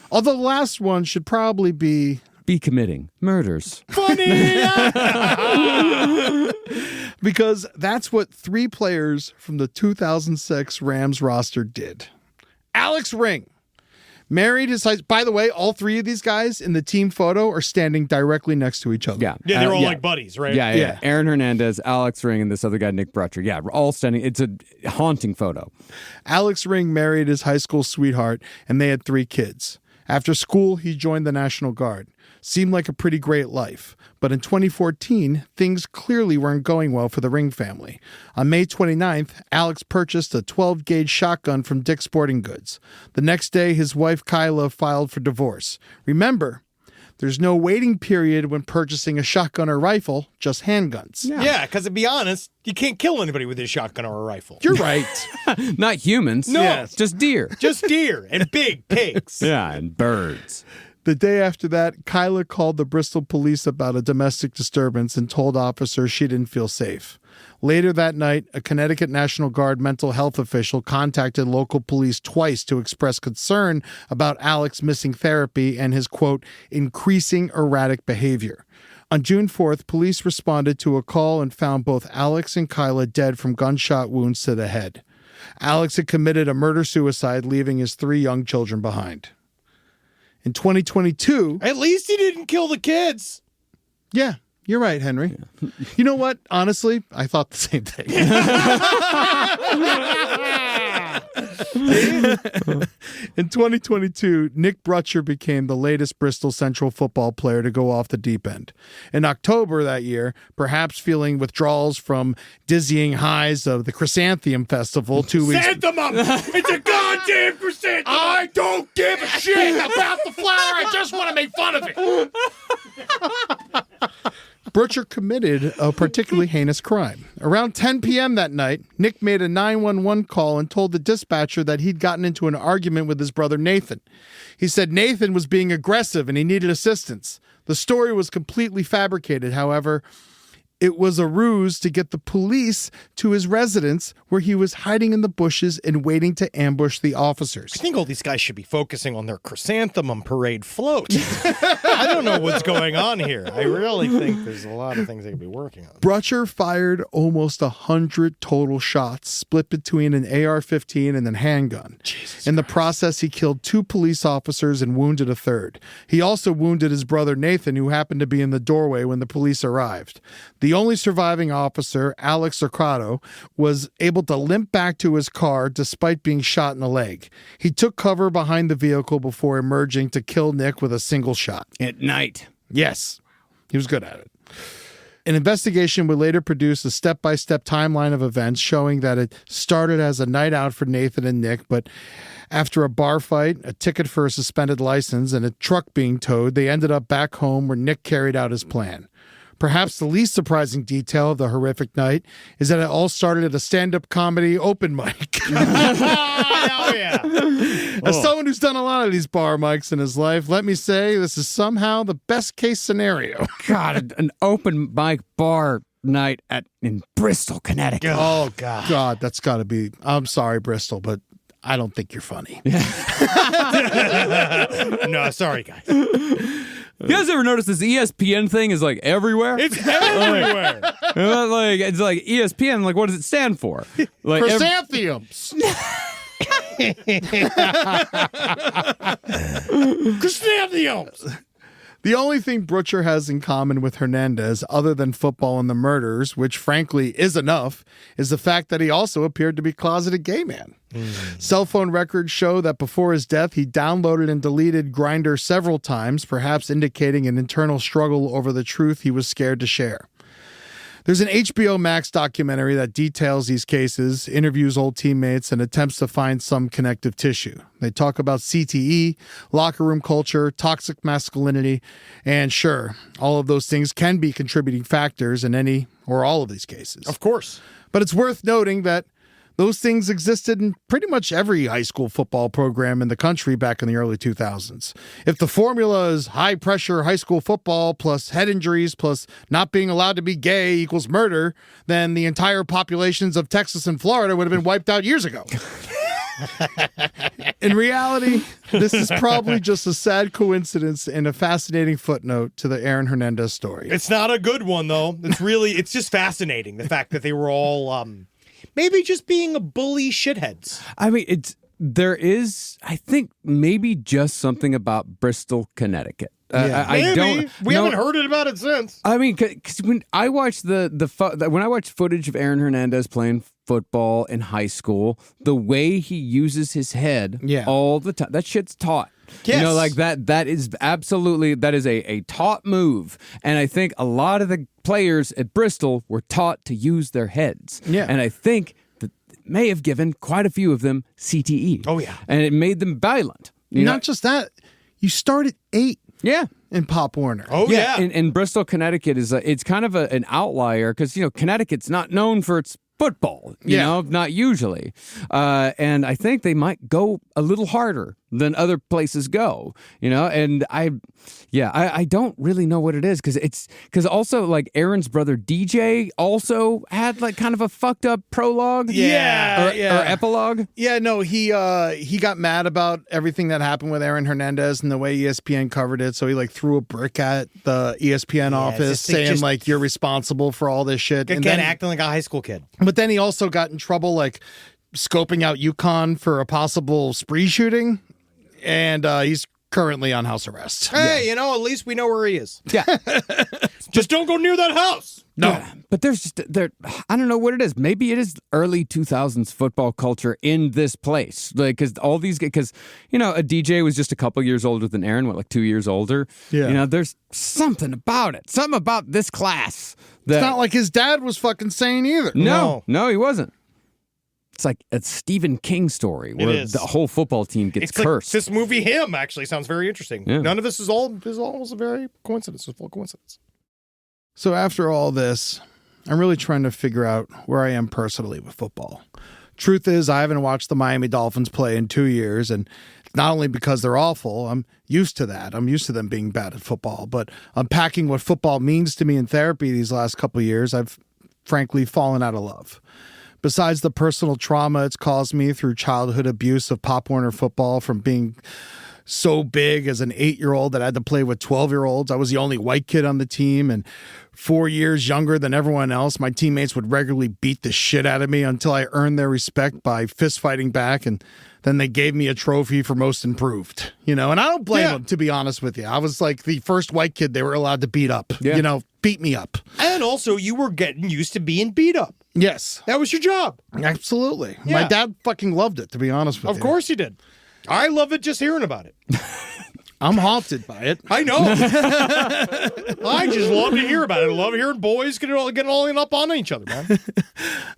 Although the last one should probably be committing murders. Funny! Because that's what 3 players from the 2006 Rams roster did. Alex Ring married his... By the way, all 3 of these guys in the team photo are standing directly next to each other. Yeah. Yeah, they're all like buddies, right? Yeah. Aaron Hernandez, Alex Ring, and this other guy, Nick Brutcher. Yeah, we're all standing. It's a haunting photo. Alex Ring married his high school sweetheart, and they had 3 kids. After school, he joined the National Guard. Seemed like a pretty great life. But in 2014, things clearly weren't going well for the Ring family. On May 29th, Alex purchased a 12-gauge shotgun from Dick's Sporting Goods. The next day, his wife Kyla filed for divorce. Remember, there's no waiting period when purchasing a shotgun or rifle, just handguns. Yeah, because to be honest, you can't kill anybody with a shotgun or a rifle. You're right. Not humans. No. Just deer. Just deer and big pigs. Yeah, and birds. The day after that, Kyla called the Bristol police about a domestic disturbance and told officers she didn't feel safe. Later that night, a Connecticut National Guard mental health official contacted local police twice to express concern about Alex missing therapy and his, quote, increasing erratic behavior. On June 4th, police responded to a call and found both Alex and Kyla dead from gunshot wounds to the head. Alex had committed a murder-suicide, leaving his 3 young children behind. In 2022... At least he didn't kill the kids. Yeah, you're right, Henry. Yeah. You know what? Honestly, I thought the same thing. In 2022, Nick Brutcher became the latest Bristol Central football player to go off the deep end. In October that year, perhaps feeling withdrawals from dizzying highs of the Chrysanthemum Festival 2 weeks... Chrysanthemum! It's a goddamn chrysanthemum! I don't give a shit about the flower. I just want to make fun of it. Brutcher committed a particularly heinous crime. Around 10 p.m. that night, Nick made a 911 call and told the dispatcher that he'd gotten into an argument with his brother Nathan. He said Nathan was being aggressive and he needed assistance. The story was completely fabricated, however. It was a ruse to get the police to his residence where he was hiding in the bushes and waiting to ambush the officers. I think all these guys should be focusing on their chrysanthemum parade float. I don't know what's going on here. I really think there's a lot of things they could be working on. Brutcher fired almost 100 total shots, split between an AR-15 and a handgun. In the process, he killed 2 police officers and wounded a third. He also wounded his brother Nathan, who happened to be in the doorway when the police arrived. The only surviving officer, Alex Socrato, was able to limp back to his car despite being shot in the leg. He took cover behind the vehicle before emerging to kill Nick with a single shot. At night. Yes, he was good at it. An investigation would later produce a step-by-step timeline of events showing that it started as a night out for Nathan and Nick, but after a bar fight, a ticket for a suspended license, and a truck being towed, they ended up back home where Nick carried out his plan. Perhaps the least surprising detail of the horrific night is that it all started at a stand-up comedy open mic. Oh, yeah. As someone who's done a lot of these bar mics in his life, let me say this is somehow the best case scenario. God, an open mic bar night in Bristol, Connecticut. Oh, God. God, that's got to be... I'm sorry, Bristol, but I don't think you're funny. No, sorry, guys. You guys ever notice this ESPN thing is like everywhere? It's everywhere. Like it's like ESPN. Like, what does it stand for? Like Chrysanthemums. Chrysanthemums. The only thing Butcher has in common with Hernandez, other than football and the murders, which frankly is enough, is the fact that he also appeared to be a closeted gay man. Cell phone records show that before his death, he downloaded and deleted Grindr several times, perhaps indicating an internal struggle over the truth he was scared to share. There's an HBO Max documentary that details these cases, interviews old teammates, and attempts to find some connective tissue. They talk about CTE, locker room culture, toxic masculinity, and sure, all of those things can be contributing factors in any or all of these cases. Of course. But it's worth noting that those things existed in pretty much every high school football program in the country back in the early 2000s. If the formula is high-pressure high school football plus head injuries plus not being allowed to be gay equals murder, then the entire populations of Texas and Florida would have been wiped out years ago. In reality, this is probably just a sad coincidence and a fascinating footnote to the Aaron Hernandez story. It's not a good one, though. It's just fascinating, the fact that they were all... maybe just being a bully shitheads. I mean, there is, I think, maybe just something about Bristol, Connecticut. I don't. We haven't heard about it since. I mean, because when I watched when I watched footage of Aaron Hernandez playing football in high school, the way he uses his head all the time, that shit's taught. Yes. You know, like that is absolutely, that is a taught move. And I think a lot of the players at Bristol were taught to use their heads. Yeah. And I think that may have given quite a few of them CTE. Oh, yeah. And it made them violent. Not just that, you start at 8. Yeah. In Pop Warner. Oh, yeah. And Bristol, Connecticut it's kind of an outlier because, Connecticut's not known for its football, you know, not usually. And I think they might go a little harder than other places go, and I don't really know what it is because also like Aaron's brother DJ also had like kind of a fucked up prologue. Or epilogue. Yeah, no, he got mad about everything that happened with Aaron Hernandez and the way ESPN covered it. So he like threw a brick at the ESPN office saying like, you're responsible for all this shit. Again, acting like a high school kid. But then he also got in trouble like scoping out UConn for a possible spree shooting. And he's currently on house arrest. Hey, at least we know where he is. Yeah. Just don't go near that house. No. Yeah, but there's I don't know what it is. Maybe it is early 2000s football culture in this place. Like, because a DJ was just a couple years older than Aaron, like 2 years older. Yeah. There's something about it. Something about this class. It's not like his dad was fucking sane either. No, he wasn't. It's like a Stephen King story where the whole football team gets cursed. Like this movie, Him, actually sounds very interesting. Yeah. None of this is all was a very coincidence. It's a full coincidence. So after all this, I'm really trying to figure out where I am personally with football. Truth is, I haven't watched the Miami Dolphins play in 2 years, and not only because they're awful, I'm used to that. I'm used to them being bad at football, but unpacking what football means to me in therapy these last couple of years, I've frankly fallen out of love. Besides the personal trauma it's caused me through childhood abuse of Pop Warner football, from being so big as an 8-year-old that I had to play with 12-year-olds. I was the only white kid on the team and 4 years younger than everyone else. My teammates would regularly beat the shit out of me until I earned their respect by fist fighting back, and then they gave me a trophy for most improved. And I don't blame them, to be honest with you. I was like the first white kid they were allowed to beat up. Beat me up. And also, you were getting used to being beat up. Yes. That was your job. Absolutely. Yeah. My dad fucking loved it, to be honest with you. Of course he did. I love it just hearing about it. I'm haunted by it. I know. I just love to hear about it. I love hearing boys getting all up on each other, man.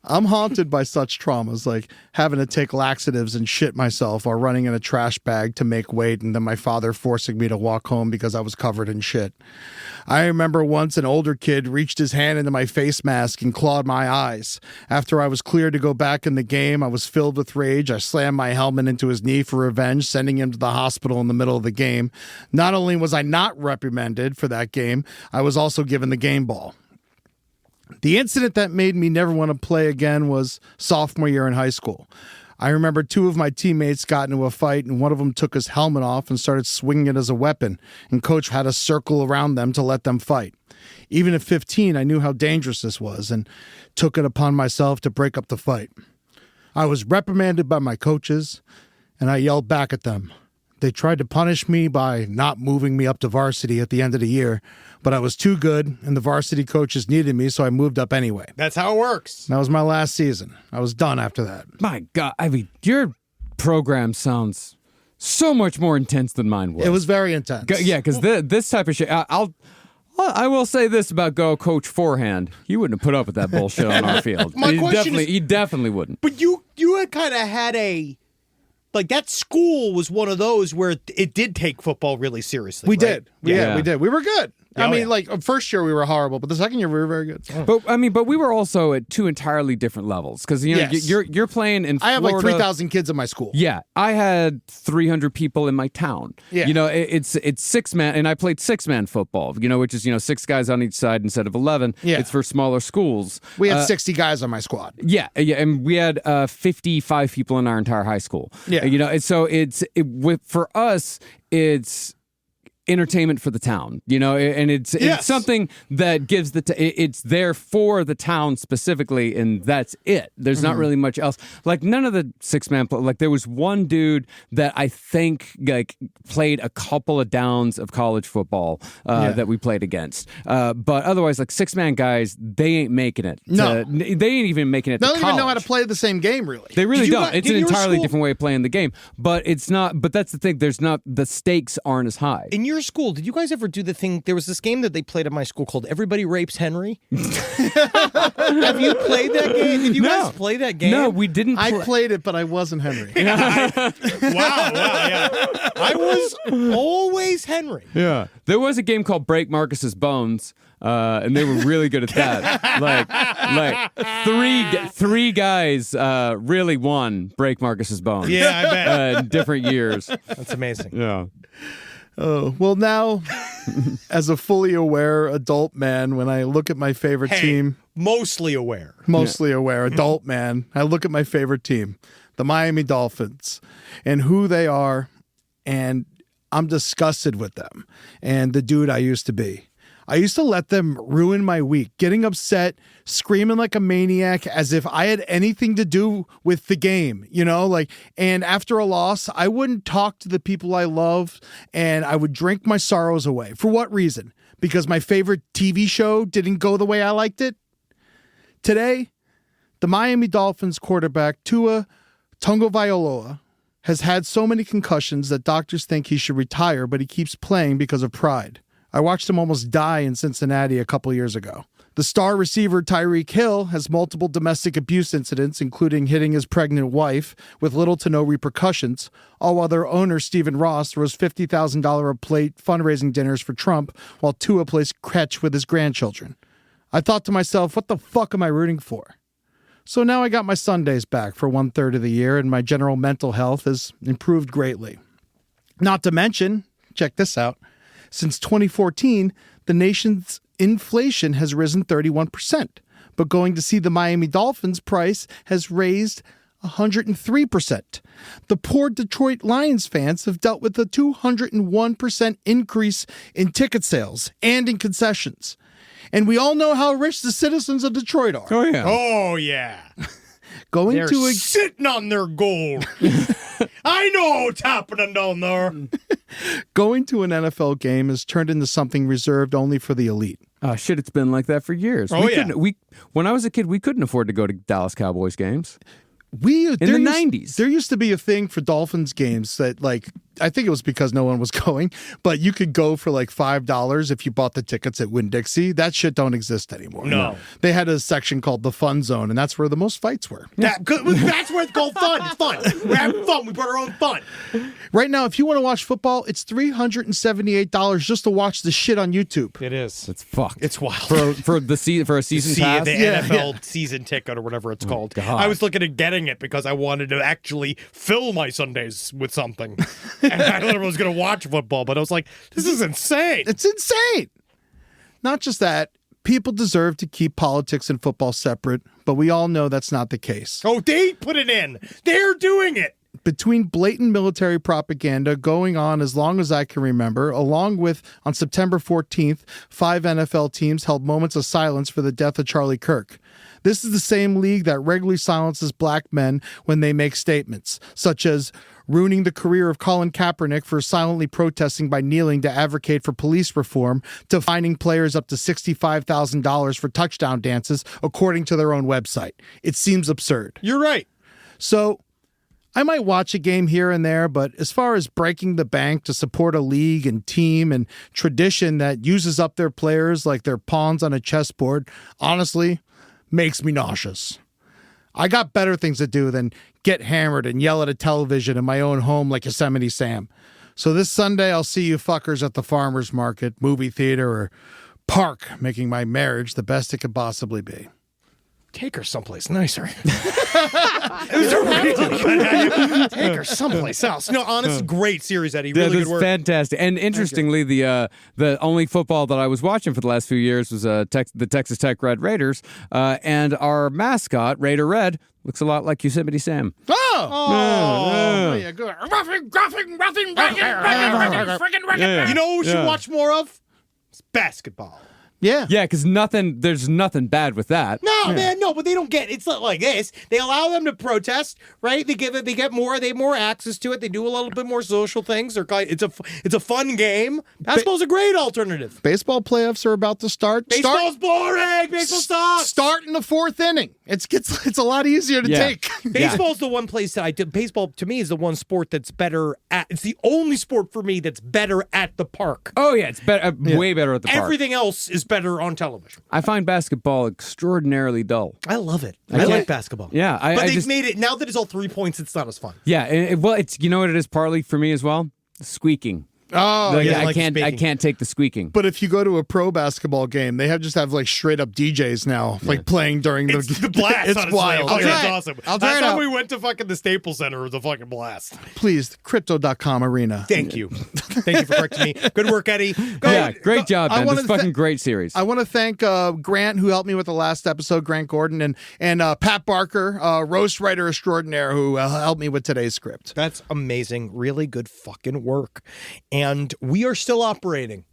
I'm haunted by such traumas, like having to take laxatives and shit myself while running in a trash bag to make weight, and then my father forcing me to walk home because I was covered in shit. I remember once an older kid reached his hand into my face mask and clawed my eyes. After I was cleared to go back in the game, I was filled with rage. I slammed my helmet into his knee for revenge, sending him to the hospital in the middle of the game. Not only was I not reprimanded for that game, I was also given the game ball. The incident that made me never want to play again was sophomore year in high school. I remember 2 of my teammates got into a fight, and one of them took his helmet off and started swinging it as a weapon, and coach had a circle around them to let them fight. Even at 15, I knew how dangerous this was and took it upon myself to break up the fight. I was reprimanded by my coaches, and I yelled back at them. They tried to punish me by not moving me up to varsity at the end of the year, but I was too good, and the varsity coaches needed me, so I moved up anyway. That's how it works. That was my last season. I was done after that. My God, I mean, your program sounds so much more intense than mine was. It was very intense. Yeah, because this type of shit, I will say this about Coach Forehand. He wouldn't have put up with that bullshit on our field. He definitely wouldn't. But you had kind of had like that school was one of those where it did take football really seriously. We right? did. Yeah, we did. We were good. Oh, I mean, like, first year we were horrible, but the second year we were very good. But we were also at 2 entirely different levels because Yes. you're playing in Florida. I have like 3,000 kids in my school. Yeah, I had 300 people in my town. Yeah. It's 6-man, and I played 6-man football. Which is 6 guys on each side instead of 11. Yeah. It's for smaller schools. We had 60 guys on my squad. Yeah, and we had 55 people in our entire high school. Yeah. And so for us, it's entertainment for the town, and it's something that gives it's there for the town specifically, and that's it. There's not really much else. Like none of the 6-man, like there was one dude that I think like played a couple of downs of college football that we played against, but otherwise like 6-man guys, they ain't making it. No, they ain't even making it. They to don't college. even know how to play the same game, really. They really don't. It's an entirely school- different way of playing the game, but it's not. But that's the thing. The stakes aren't as high. In your school, did you guys ever do the thing? There was this game that they played at my school called Everybody Rapes Henry. Have you played that game? Did you guys play that game? No, we didn't. I played it, but I wasn't Henry. Wow, yeah. I was always Henry. Yeah. There was a game called Break Marcus's Bones, and they were really good at that. like three guys really won Break Marcus's Bones. Yeah, I bet. In different years. That's amazing. Yeah. Oh, well, now, as a fully aware adult man, when I look at my favorite team, mostly aware, adult man, I look at my favorite team, the Miami Dolphins, and who they are, and I'm disgusted with them and the dude I used to be. I used to let them ruin my week, getting upset, screaming like a maniac as if I had anything to do with the game, and after a loss, I wouldn't talk to the people I loved and I would drink my sorrows away. For what reason? Because my favorite TV show didn't go the way I liked it? Today, the Miami Dolphins quarterback Tua Tagovailoa has had so many concussions that doctors think he should retire, but he keeps playing because of pride. I watched him almost die in Cincinnati a couple years ago. The star receiver Tyreek Hill has multiple domestic abuse incidents, including hitting his pregnant wife with little to no repercussions, all while their owner, Stephen Ross, throws $50,000 a plate fundraising dinners for Trump while Tua plays catch with his grandchildren. I thought to myself, what the fuck am I rooting for? So now I got my Sundays back for 1/3 of the year, and my general mental health has improved greatly. Not to mention, check this out, since 2014, the nation's inflation has risen 31%, but going to see the Miami Dolphins price has raised 103%. The poor Detroit Lions fans have dealt with a 201% increase in ticket sales and in concessions. And we all know how rich the citizens of Detroit are. Oh, yeah. Oh, yeah. They're sitting on their gold. I know what's happening down there. Going to an NFL game has turned into something reserved only for the elite. Oh, shit, it's been like that for years. Oh, yeah. When I was a kid, we couldn't afford to go to Dallas Cowboys games. In the 90s. There used to be a thing for Dolphins games that, I think it was because no one was going, but you could go for $5 if you bought the tickets at Winn-Dixie. That shit don't exist anymore. No. They had a section called the Fun Zone, and that's where the most fights were. That's where it's called fun. It's fun. We're having fun. We brought our own fun. Right now, if you want to watch football, it's $378 just to watch the shit on YouTube. It is. It's fucked. It's wild. For a season pass? The NFL season ticket or whatever it's called. God. I was looking at getting it because I wanted to actually fill my Sundays with something. And I literally was going to watch football, but I was like, this is insane. It's insane. Not just that, people deserve to keep politics and football separate, but we all know that's not the case. Oh, they put it in. They're doing it. Between blatant military propaganda going on as long as I can remember, along with, on September 14th, 5 NFL teams held moments of silence for the death of Charlie Kirk. This is the same league that regularly silences black men when they make statements, such as ruining the career of Colin Kaepernick for silently protesting by kneeling to advocate for police reform, to fining players up to $65,000 for touchdown dances, according to their own website. It seems absurd. You're right. So I might watch a game here and there, but as far as breaking the bank to support a league and team and tradition that uses up their players like they're pawns on a chessboard, honestly, makes me nauseous. I got better things to do than get hammered and yell at a television in my own home like Yosemite Sam. So this Sunday, I'll see you fuckers at the farmer's market, movie theater, or park, making my marriage the best it could possibly be. Take her someplace nicer. It was a really take her someplace else. No, honest, great series, Eddie. Really good work. Fantastic. And interestingly, the only football that I was watching for the last few years was the Texas Tech Red Raiders, and our mascot, Raider Red, looks a lot like Yosemite Sam. Oh, yeah, good. You know what we should watch more of? It's basketball. Yeah. Yeah, because there's nothing bad with that. No, man, no, but they don't get it's not like this. They allow them to protest, right? They get more access to it. They do a little bit more social things. It's a fun game. Basketball's a great alternative. Baseball playoffs are about to start. Baseball's boring. Baseball sucks. Start in the 4th inning. It's a lot easier to take. Baseball's the one place that I do. Baseball to me is the one sport that's better at. It's the only sport for me that's better at the park. Oh yeah, it's better, way better at the park. Everything else is better on television. I find basketball extraordinarily dull. I love it. I like basketball. Yeah, but they've made it now that it's all 3 points. It's not as fun. Yeah, well, it's you know what it is partly for me as well. Squeaking. Oh, yeah, I can't take the squeaking. But if you go to a pro basketball game, they have like straight up DJs now, like playing during the blast. It's honestly. wild. It's awesome. I'll try Last it time out. we went to fucking the Staples Center, it was a fucking blast. Please, crypto.com arena. Thank you. Thank you for correcting me. Good work, Eddie. Great job, man. This is fucking great series. I want to thank Grant, who helped me with the last episode, Grant Gordon, and Pat Barker, roast writer extraordinaire, who helped me with today's script. That's amazing. Really good fucking work. And we are still operating.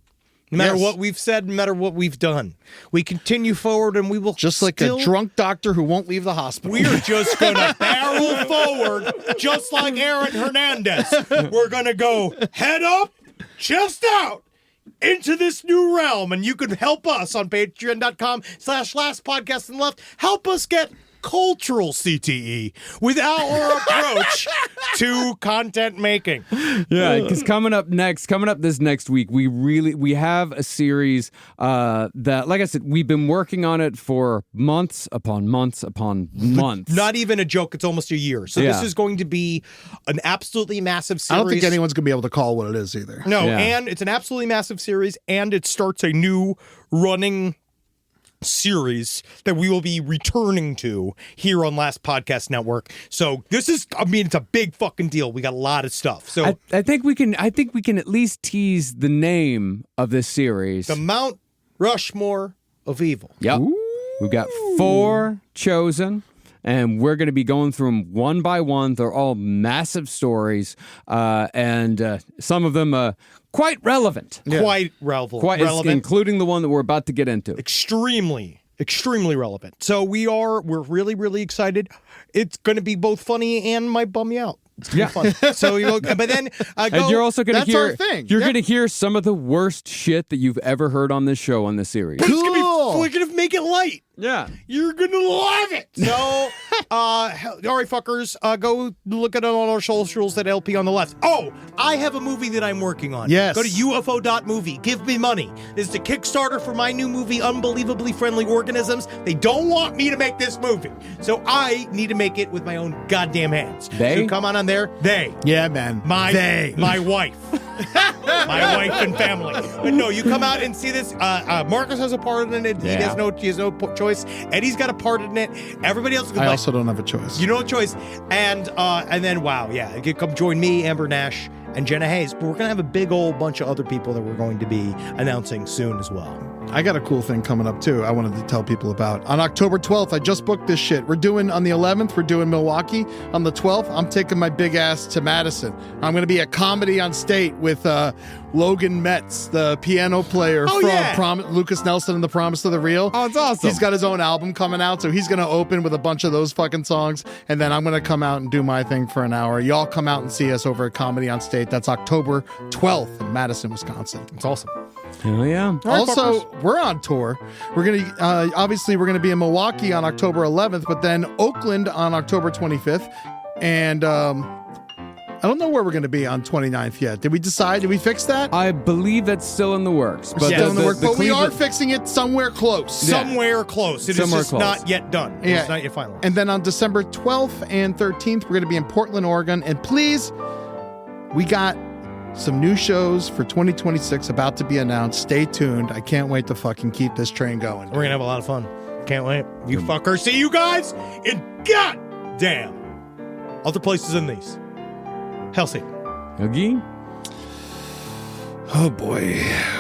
No matter what we've said, no matter what we've done. We continue forward and we will just like a drunk doctor who won't leave the hospital. We are just going to barrel forward just like Aaron Hernandez. We're going to go head up, chest out into this new realm. And you can help us on patreon.com/lastpodcastonleft. Help us get cultural CTE with our approach to content making. Yeah, because coming up this next week, we have a series that, like I said, we've been working on it for months upon months upon months. Not even a joke, it's almost a year. So this is going to be an absolutely massive series. I don't think anyone's going to be able to call what it is either. No, and it's an absolutely massive series, and it starts a new running series that we will be returning to here on Last Podcast Network. So this is, it's a big fucking deal. We got a lot of stuff. So I think we can at least tease the name of this series. The Mount Rushmore of Evil. Yep. We've got 4 chosen. And we're going to be going through them one by one. They're all massive stories, and some of them quite relevant. Yeah. Quite relevant. Including the one that we're about to get into. Extremely relevant. So we're really, really excited. It's going to be both funny and might bum you out. It's going to be fun. So, but then and you're also going to hear. Our thing. You're going to hear some of the worst shit that you've ever heard on this show on this series. Cool. We're going to make it light. Yeah. You're going to love it. So, all right, fuckers, go look at it on our socials at LP on the left. Oh, I have a movie that I'm working on. Yes. Go to UFO.movie. Give me money. This is the Kickstarter for my new movie, Unbelievably Friendly Organisms. They don't want me to make this movie. So I need to make it with my own goddamn hands. They? So come on there. They. Yeah, man. My wife. My wife and family. But no, you come out and see this. Marcus has a part in it. He has no choice. Eddie's got a part in it. Everybody else. I also don't have a choice. You know a choice. And then, wow, yeah. You can come join me, Amber Nash, and Jenna Hayes. But we're going to have a big old bunch of other people that we're going to be announcing soon as well. I got a cool thing coming up too I wanted to tell people about. On October 12th, I just booked this shit. We're doing on the 11th, we're doing Milwaukee. On the 12th, I'm taking my big ass to Madison. I'm going to be at Comedy on State with Logan Metz, the piano player from Lucas Nelson and The Promise of the Real. Oh, it's awesome. He's got his own album coming out, so he's going to open with a bunch of those fucking songs, and then I'm going to come out and do my thing for an hour. Y'all come out and see us over at Comedy on State. That's October 12th in Madison, Wisconsin. It's awesome. Hell yeah. Also, we're on tour. We're going to, obviously, we're going to be in Milwaukee on October 11th, but then Oakland on October 25th. And I don't know where we're going to be on 29th yet. Did we decide? Did we fix that? I believe that's still in the works. But still in the works, but we are fixing it somewhere close. Yeah. Somewhere close. It is Somewhere just close. not yet done. Yeah. It's not yet final. And then on December 12th and 13th, we're going to be in Portland, Oregon. And please, we got some new shows for 2026 about to be announced. Stay tuned. I can't wait to fucking keep this train going. We're going to have a lot of fun. Can't wait. You fuckers. See you guys in goddamn other places than these. Helsinki. Again? Oh boy.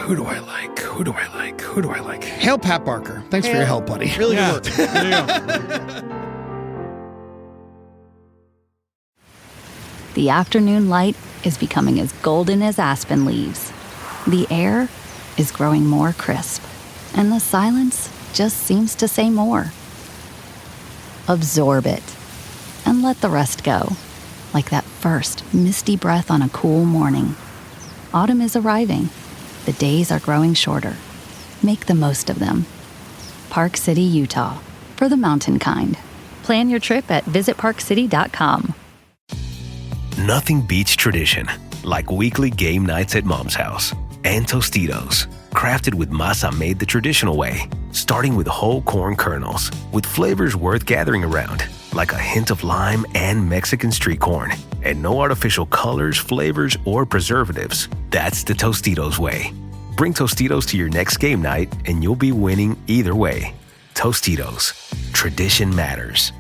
Who do I like? Who do I like? Who do I like? Hail Pat Barker. Thanks for your help, buddy. Really good work. There you go. The afternoon light is becoming as golden as aspen leaves. The air is growing more crisp, and the silence just seems to say more. Absorb it, and let the rest go, like that first misty breath on a cool morning. Autumn is arriving. The days are growing shorter. Make the most of them. Park City, Utah, for the mountain kind. Plan your trip at visitparkcity.com. Nothing beats tradition, like weekly game nights at Mom's house. And Tostitos, crafted with masa made the traditional way, starting with whole corn kernels, with flavors worth gathering around, like a hint of lime and Mexican street corn, and no artificial colors, flavors, or preservatives. That's the Tostitos way. Bring Tostitos to your next game night, and you'll be winning either way. Tostitos, tradition matters.